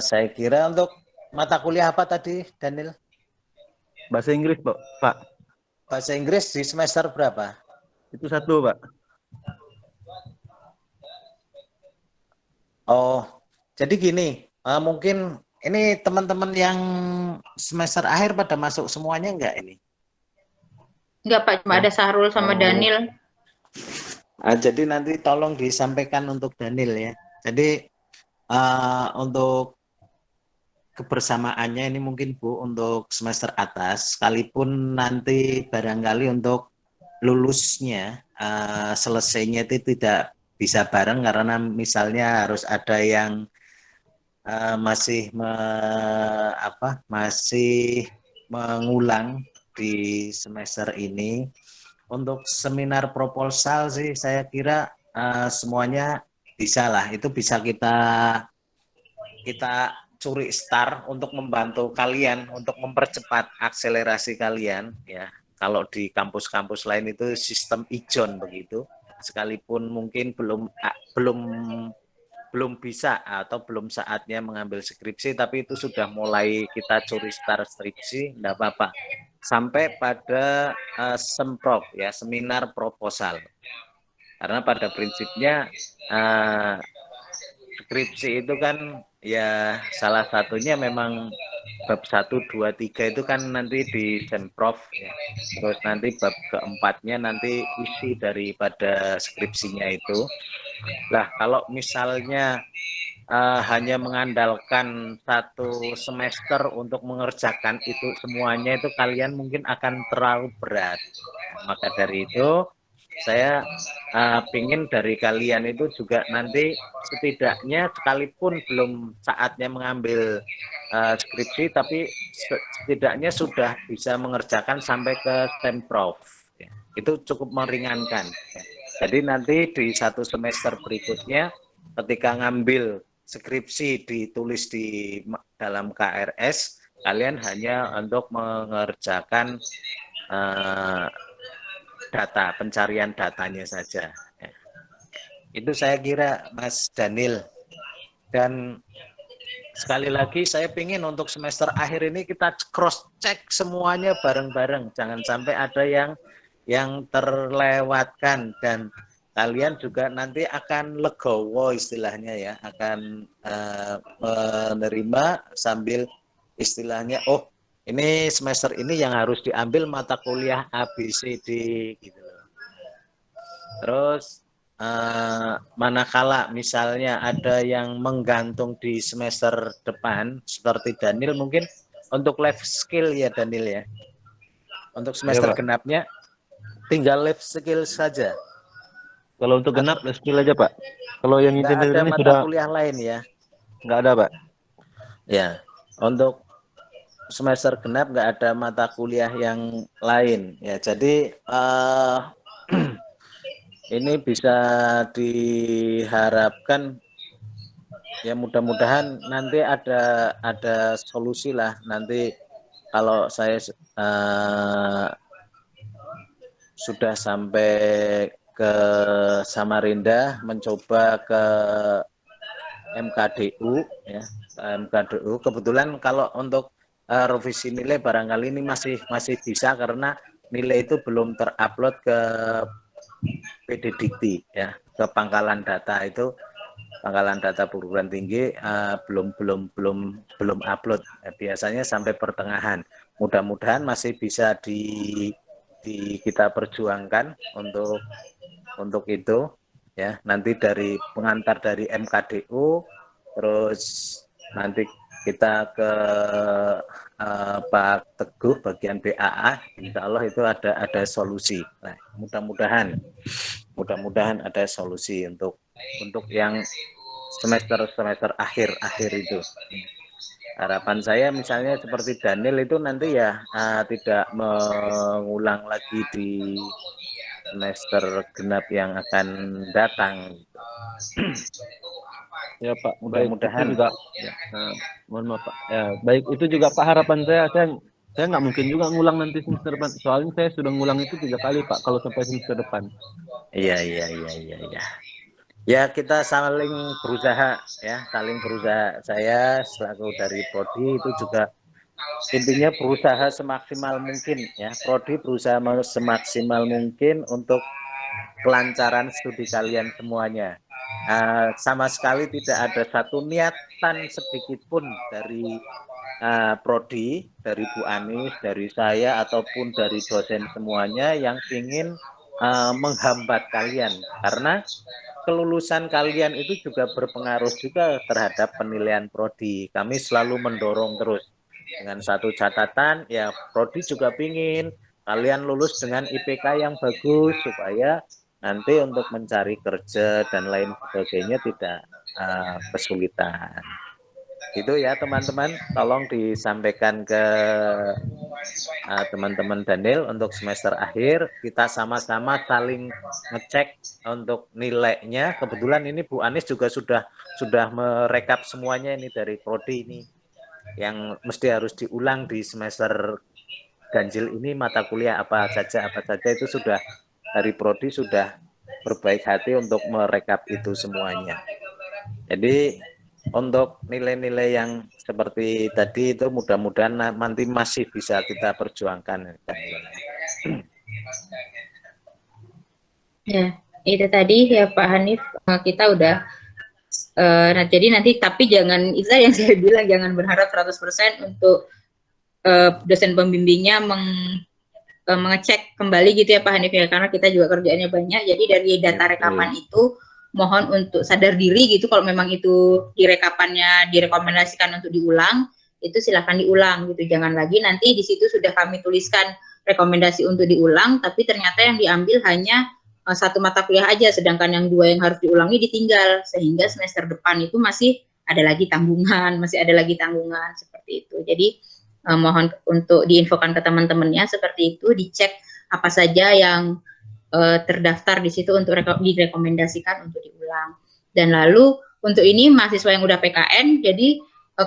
Saya kira untuk mata kuliah apa tadi Daniel? Bahasa Inggris Pak. Bahasa Inggris di semester berapa? Itu satu Pak. Oh, jadi gini, mungkin ini teman-teman yang semester akhir pada masuk semuanya enggak ini? Enggak Pak, cuma ada Sahrul sama Daniel. Jadi nanti tolong disampaikan untuk Daniel ya. Jadi untuk kebersamaannya ini mungkin Bu untuk semester atas, sekalipun nanti barangkali untuk lulusnya selesainya itu tidak bisa bareng karena misalnya harus ada yang masih mengulang di semester ini. Untuk seminar proposal sih saya kira semuanya bisa lah, itu bisa kita curi start untuk membantu kalian untuk mempercepat akselerasi kalian ya. Kalau di kampus-kampus lain itu sistem ijon begitu, sekalipun mungkin belum bisa atau belum saatnya mengambil skripsi, tapi itu sudah mulai kita curi start skripsi, enggak apa-apa. Sampai pada semprop ya, seminar proposal. Karena pada prinsipnya skripsi itu kan ya salah satunya memang bab 1, 2, 3 itu kan nanti di semprov ya. Terus nanti bab keempatnya nanti isi daripada skripsinya itu. Lah kalau misalnya hanya mengandalkan satu semester untuk mengerjakan itu semuanya, itu kalian mungkin akan terlalu berat. Maka dari itu saya pingin dari kalian itu juga nanti setidaknya sekalipun belum saatnya mengambil skripsi, tapi setidaknya sudah bisa mengerjakan sampai ke Stemprov. Ya, itu cukup meringankan. Ya. Jadi nanti di satu semester berikutnya ketika ngambil skripsi ditulis di dalam KRS, kalian hanya untuk mengerjakan data, pencarian datanya saja. Ya. Itu saya kira Mas Daniel. Dan sekali lagi saya ingin untuk semester akhir ini kita cross check semuanya bareng-bareng. Jangan sampai ada yang terlewatkan, dan kalian juga nanti akan legowo istilahnya ya, akan menerima sambil istilahnya, oh ini semester ini yang harus diambil mata kuliah ABCD gitu. Terus manakala misalnya ada yang menggantung di semester depan seperti Daniel, mungkin untuk life skill ya Daniel ya. Untuk semester genapnya tinggal life skill saja. Kalau untuk genap life skill aja Pak. Kalau yang nggak ada ini mata sudah kuliah lain ya. Nggak ada Pak. Ya, untuk semester genap nggak ada mata kuliah yang lain ya. Jadi ini bisa diharapkan ya, mudah-mudahan nanti ada solusi lah nanti kalau saya sudah sampai ke Samarinda mencoba ke MKDU ya, MKDU. Kebetulan kalau untuk revisi nilai barangkali ini masih bisa karena nilai itu belum terupload ke PD Dikti ya, ke pangkalan data itu, pangkalan data perguruan tinggi belum upload. Biasanya sampai pertengahan. Mudah-mudahan masih bisa kita perjuangkan untuk itu ya. Nanti dari pengantar dari MKDU, terus nanti kita ke Pak Teguh bagian BAA, insya Allah itu ada solusi. Nah, mudah-mudahan ada solusi untuk yang semester akhir itu. Harapan saya misalnya seperti Daniel itu nanti ya tidak mengulang lagi di semester genap yang akan datang. Ya Pak, mudah-mudahan juga ya, mohon maaf Pak. Ya, baik itu juga Pak harapan saya nggak mungkin juga ngulang nanti semester depan. Soalnya saya sudah ngulang itu 3 kali Pak kalau sampai semester depan. Iya. Ya kita saling berusaha ya, Saya selaku dari Prodi itu juga intinya berusaha semaksimal mungkin ya. Prodi berusaha semaksimal mungkin untuk kelancaran studi kalian semuanya. Sama sekali tidak ada satu niatan sedikit pun dari Prodi, dari Bu Anis, dari saya ataupun dari dosen semuanya yang ingin menghambat kalian, karena kelulusan kalian itu juga berpengaruh juga terhadap penilaian Prodi. Kami selalu mendorong terus dengan satu catatan ya, Prodi juga ingin kalian lulus dengan IPK yang bagus supaya nanti untuk mencari kerja dan lain sebagainya tidak kesulitan. Itu ya teman-teman, tolong disampaikan ke teman-teman Daniel untuk semester akhir. Kita sama-sama saling ngecek untuk nilainya. Kebetulan ini Bu Anis juga sudah merekap semuanya ini dari Prodi ini, yang mesti harus diulang di semester ganjil ini, mata kuliah apa saja itu sudah dari Prodi sudah berbaik hati untuk merekap itu semuanya. Jadi untuk nilai-nilai yang seperti tadi itu mudah-mudahan nanti masih bisa kita perjuangkan. Ya, itu tadi ya Pak Hanif, kita udah jadi nanti tapi jangan, itu yang saya bilang, jangan berharap 100% untuk dosen pembimbingnya mengecek kembali gitu ya Pak Hanif ya, karena kita juga kerjaannya banyak. Jadi dari data rekaman itu mohon untuk sadar diri gitu, kalau memang itu direkapannya direkomendasikan untuk diulang, itu silahkan diulang gitu. Jangan lagi nanti di situ sudah kami tuliskan rekomendasi untuk diulang, tapi ternyata yang diambil hanya satu mata kuliah aja, sedangkan yang 2 yang harus diulangi ditinggal, sehingga semester depan itu masih ada lagi tanggungan, seperti itu. Jadi mohon untuk diinfokan ke teman-temannya seperti itu, dicek apa saja yang terdaftar di situ untuk direkomendasikan untuk diulang. Dan lalu untuk ini mahasiswa yang udah PKN, jadi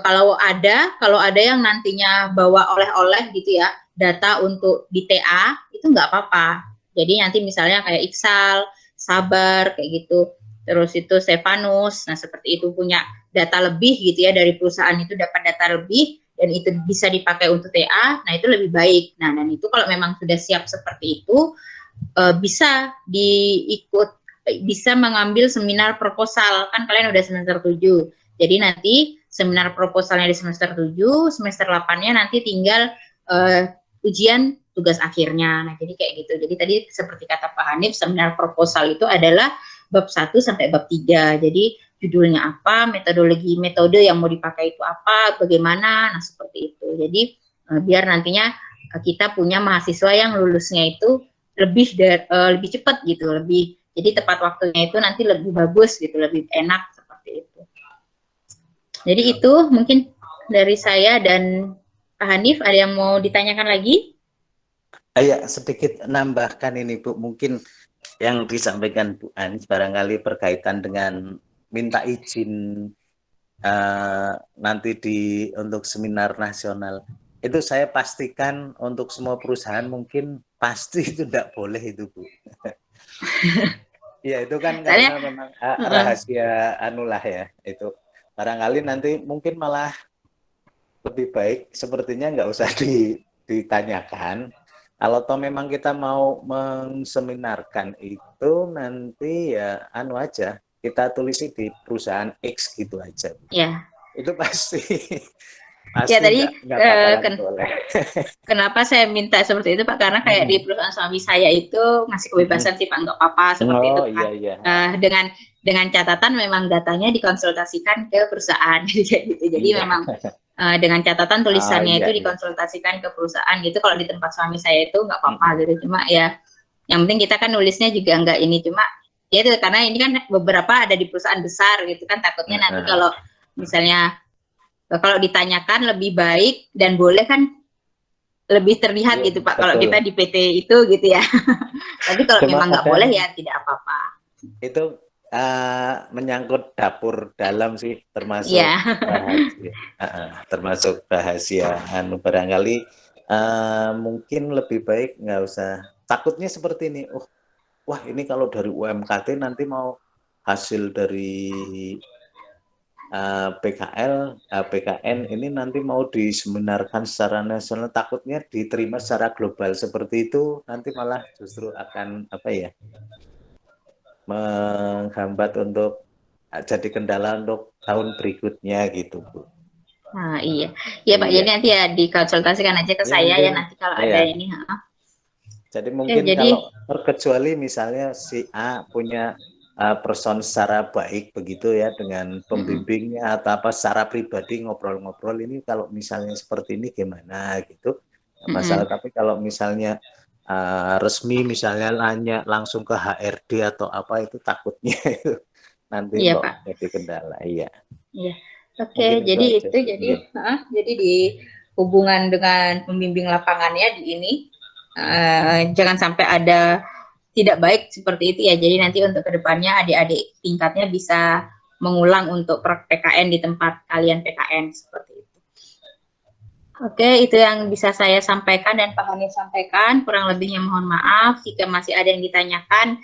kalau ada yang nantinya bawa oleh-oleh gitu ya, data untuk di TA itu nggak apa-apa. Jadi nanti misalnya kayak Iksal, Sabar kayak gitu, terus itu Stefanus, nah seperti itu punya data lebih gitu ya dari perusahaan itu, dapat data lebih dan itu bisa dipakai untuk TA, nah itu lebih baik. Nah, dan itu kalau memang sudah siap seperti itu, bisa bisa mengambil seminar proposal, kan kalian udah semester 7. Jadi nanti seminar proposalnya di semester 7, semester 8-nya nanti tinggal ujian tugas akhirnya. Nah, jadi kayak gitu. Jadi tadi seperti kata Pak Hanif, seminar proposal itu adalah bab 1 sampai bab 3. Jadi judulnya apa, metode yang mau dipakai itu apa, bagaimana, nah seperti itu. Jadi biar nantinya kita punya mahasiswa yang lulusnya itu lebih cepat gitu, jadi tepat waktunya itu nanti lebih bagus gitu, lebih enak seperti itu. Jadi itu mungkin dari saya dan Pak Hanif, ada yang mau ditanyakan lagi? Ya, sedikit nambahkan ini Bu, mungkin yang disampaikan Bu Anis barangkali berkaitan dengan minta izin nanti untuk seminar nasional. Itu saya pastikan untuk semua perusahaan mungkin pasti itu tidak boleh itu Bu. Ya itu kan karena memang rahasia anulah ya, itu barangkali nanti mungkin malah lebih baik sepertinya nggak usah ditanyakan. Kalau toh memang kita mau menseminarkan itu nanti ya aja, kita tulisi di perusahaan X gitu aja. Ya. Itu pasti ya tadi boleh. Kenapa saya minta seperti itu Pak, karena kayak di perusahaan suami saya itu ngasih kebebasan sih Pak, nggak apa-apa seperti itu Pak. Iya. Dengan catatan memang datanya dikonsultasikan ke perusahaan gitu. Jadi memang dengan catatan tulisannya itu dikonsultasikan ke perusahaan gitu. Kalau di tempat suami saya itu nggak apa-apa gitu, cuma ya yang penting kita kan nulisnya juga nggak ini, cuma ya itu karena ini kan beberapa ada di perusahaan besar gitu kan, takutnya nanti kalau misalnya kalau ditanyakan lebih baik dan boleh kan lebih terlihat gitu Pak, kalau kita di PT itu gitu ya. Tapi kalau memang nggak boleh ya tidak apa-apa. Itu menyangkut dapur dalam sih, termasuk termasuk rahasia. Barangkali mungkin lebih baik nggak usah. Takutnya seperti ini. Wah ini kalau dari UMKT nanti mau hasil dari PKN ini nanti mau diseminarkan secara nasional, takutnya diterima secara global seperti itu, nanti malah justru akan menghambat untuk jadi kendala untuk tahun berikutnya gitu Bu. Nah iya Pak, jadi nanti ya dikonsultasikan aja ke saya ya nanti kalau ada ini. Jadi mungkin kalau terkecuali misalnya si A punya person secara baik begitu ya dengan pembimbingnya atau apa secara pribadi ngobrol-ngobrol, ini kalau misalnya seperti ini gimana gitu masalah. Tapi kalau misalnya resmi misalnya nanya langsung ke HRD atau apa, itu takutnya itu nanti jadi kendala. Iya. Oke, jadi itu jadi di hubungan dengan pembimbing lapangannya di ini jangan sampai ada tidak baik seperti itu ya. Jadi nanti untuk kedepannya adik-adik tingkatnya bisa mengulang untuk PKN di tempat kalian PKN seperti itu. Oke, itu yang bisa saya sampaikan dan Pak Hanif sampaikan. Kurang lebihnya mohon maaf. Jika masih ada yang ditanyakan,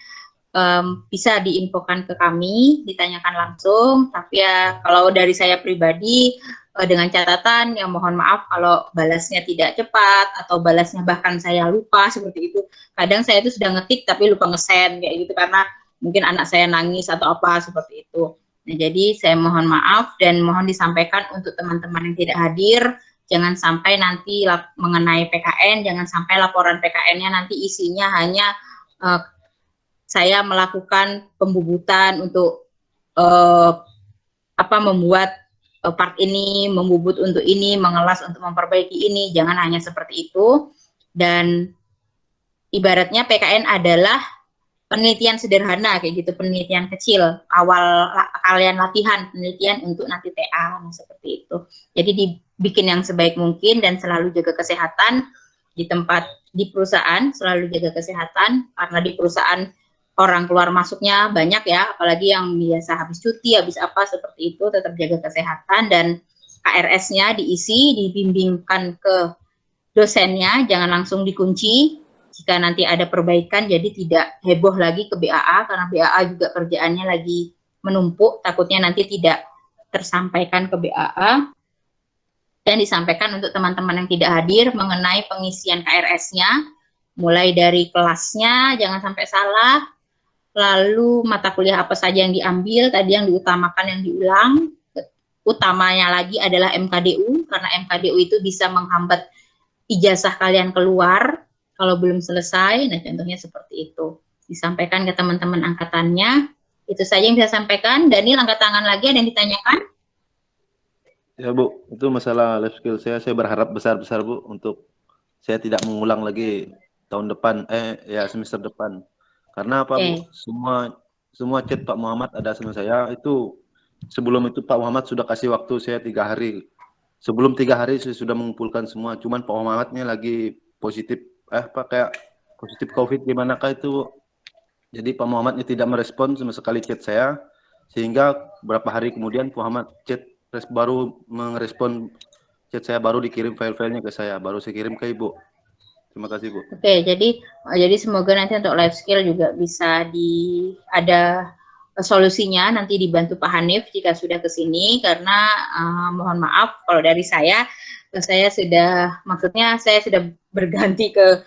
bisa diinfokan ke kami, ditanyakan langsung. Tapi ya kalau dari saya pribadi, dengan catatan ya mohon maaf kalau balasnya tidak cepat atau balasnya bahkan saya lupa seperti itu. Kadang saya itu sudah ngetik tapi lupa nge-send kayak gitu karena mungkin anak saya nangis atau apa seperti itu. Nah, jadi saya mohon maaf dan mohon disampaikan untuk teman-teman yang tidak hadir, jangan sampai nanti mengenai PKN, jangan sampai laporan PKN-nya nanti isinya hanya saya melakukan pembubutan untuk membuat part ini, membubut untuk ini, mengelas untuk memperbaiki ini, jangan hanya seperti itu. Dan ibaratnya PKN adalah penelitian sederhana kayak gitu, penelitian kecil awal kalian latihan penelitian untuk nanti TA seperti itu. Jadi dibikin yang sebaik mungkin dan selalu jaga kesehatan di tempat di perusahaan, selalu jaga kesehatan karena di perusahaan orang keluar masuknya banyak ya, apalagi yang biasa habis cuti, habis apa seperti itu, tetap jaga kesehatan dan KRS-nya diisi, dibimbingkan ke dosennya, jangan langsung dikunci. Jika nanti ada perbaikan, jadi tidak heboh lagi ke BAA, karena BAA juga kerjaannya lagi menumpuk, takutnya nanti tidak tersampaikan ke BAA. Dan disampaikan untuk teman-teman yang tidak hadir mengenai pengisian KRS-nya, mulai dari kelasnya, jangan sampai salah, lalu mata kuliah apa saja yang diambil, tadi yang diutamakan yang diulang, utamanya lagi adalah MKDU, karena MKDU itu bisa menghambat ijazah kalian keluar, kalau belum selesai. Nah contohnya seperti itu, disampaikan ke teman-teman angkatannya. Itu saja yang bisa sampaikan. Daniel angkat tangan lagi, ada yang ditanyakan? Ya Bu, itu masalah life skill saya berharap besar-besar Bu, untuk saya tidak mengulang lagi tahun depan, ya semester depan. Karena apa Bu, semua chat Pak Muhammad ada sama saya, itu sebelum itu Pak Muhammad sudah kasih waktu saya 3 hari. Sebelum 3 hari saya sudah mengumpulkan semua, cuman Pak Muhammadnya lagi positif, kayak positif COVID gimanakah itu. Jadi Pak Muhammadnya tidak merespon sama sekali chat saya, sehingga beberapa hari kemudian Pak Muhammad baru merespon chat saya, baru dikirim file-filenya ke saya, baru saya kirim ke Ibu. Terima kasih Bu. Oke, jadi semoga nanti untuk life skill juga bisa ada solusinya, nanti dibantu Pak Hanif jika sudah ke sini, karena mohon maaf kalau dari saya sudah, maksudnya saya sudah berganti ke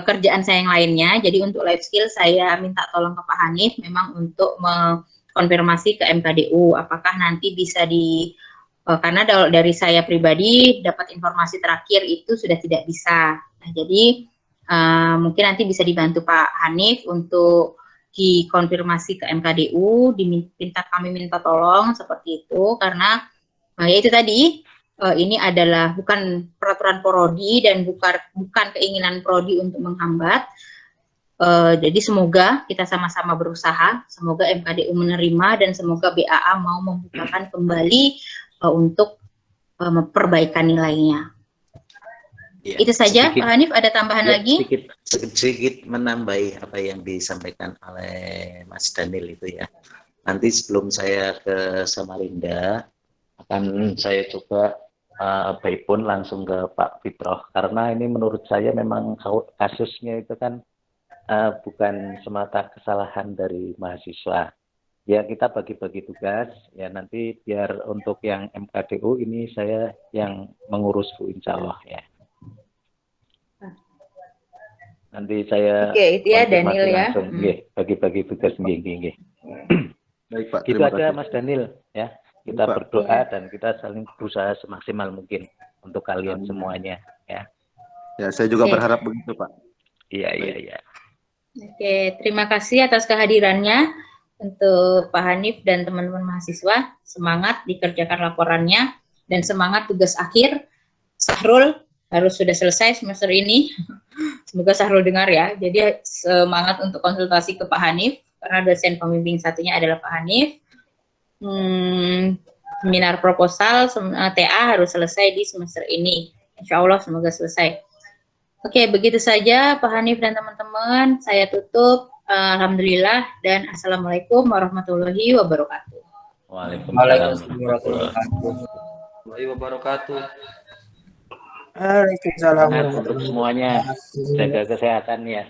kerjaan saya yang lainnya. Jadi untuk life skill saya minta tolong ke Pak Hanif memang untuk mengkonfirmasi ke MKDU apakah nanti bisa karena dari saya pribadi dapat informasi terakhir itu sudah tidak bisa. Nah, jadi mungkin nanti bisa dibantu Pak Hanif untuk dikonfirmasi ke MKDU, kami minta tolong seperti itu, karena ya itu tadi, ini adalah bukan peraturan prodi dan bukan keinginan prodi untuk menghambat. Jadi semoga kita sama-sama berusaha, semoga MKDU menerima dan semoga BAA mau membukakan kembali untuk perbaikan nilainya. Ya, itu saja sedikit, Pak Hanif, ada tambahan lagi? Sedikit menambahi apa yang disampaikan oleh Mas Daniel itu ya. Nanti sebelum saya ke Samarinda, akan saya coba by phone langsung ke Pak Fitroh, karena ini menurut saya memang kasusnya itu kan bukan semata kesalahan dari mahasiswa. Ya kita bagi-bagi tugas, ya nanti biar untuk yang MKDU ini saya yang mengurus Bu, insya Allah ya. Nanti saya itu ya Daniel ya. Langsung, bagi-bagi tugas nggih. Baik Pak, itu aja Mas Daniel ya. Kita berdoa dan kita saling berusaha semaksimal mungkin untuk kalian semuanya ya. Ya, saya juga berharap begitu Pak. Iya. Oke, terima kasih atas kehadirannya untuk Pak Hanif dan teman-teman mahasiswa. Semangat dikerjakan laporannya dan semangat tugas akhir. Sahrul harus sudah selesai semester ini. Semoga Sahrul dengar ya. Jadi semangat untuk konsultasi ke Pak Hanif, karena dosen pembimbing satunya adalah Pak Hanif. Seminar proposal TA harus selesai di semester ini. Insya Allah semoga selesai. Oke, begitu saja Pak Hanif dan teman-teman. Saya tutup. Alhamdulillah dan Assalamualaikum warahmatullahi wabarakatuh. Waalaikumsalam warahmatullahi wabarakatuh. Waalaikumsalam untuk semuanya, jaga kesehatan ya.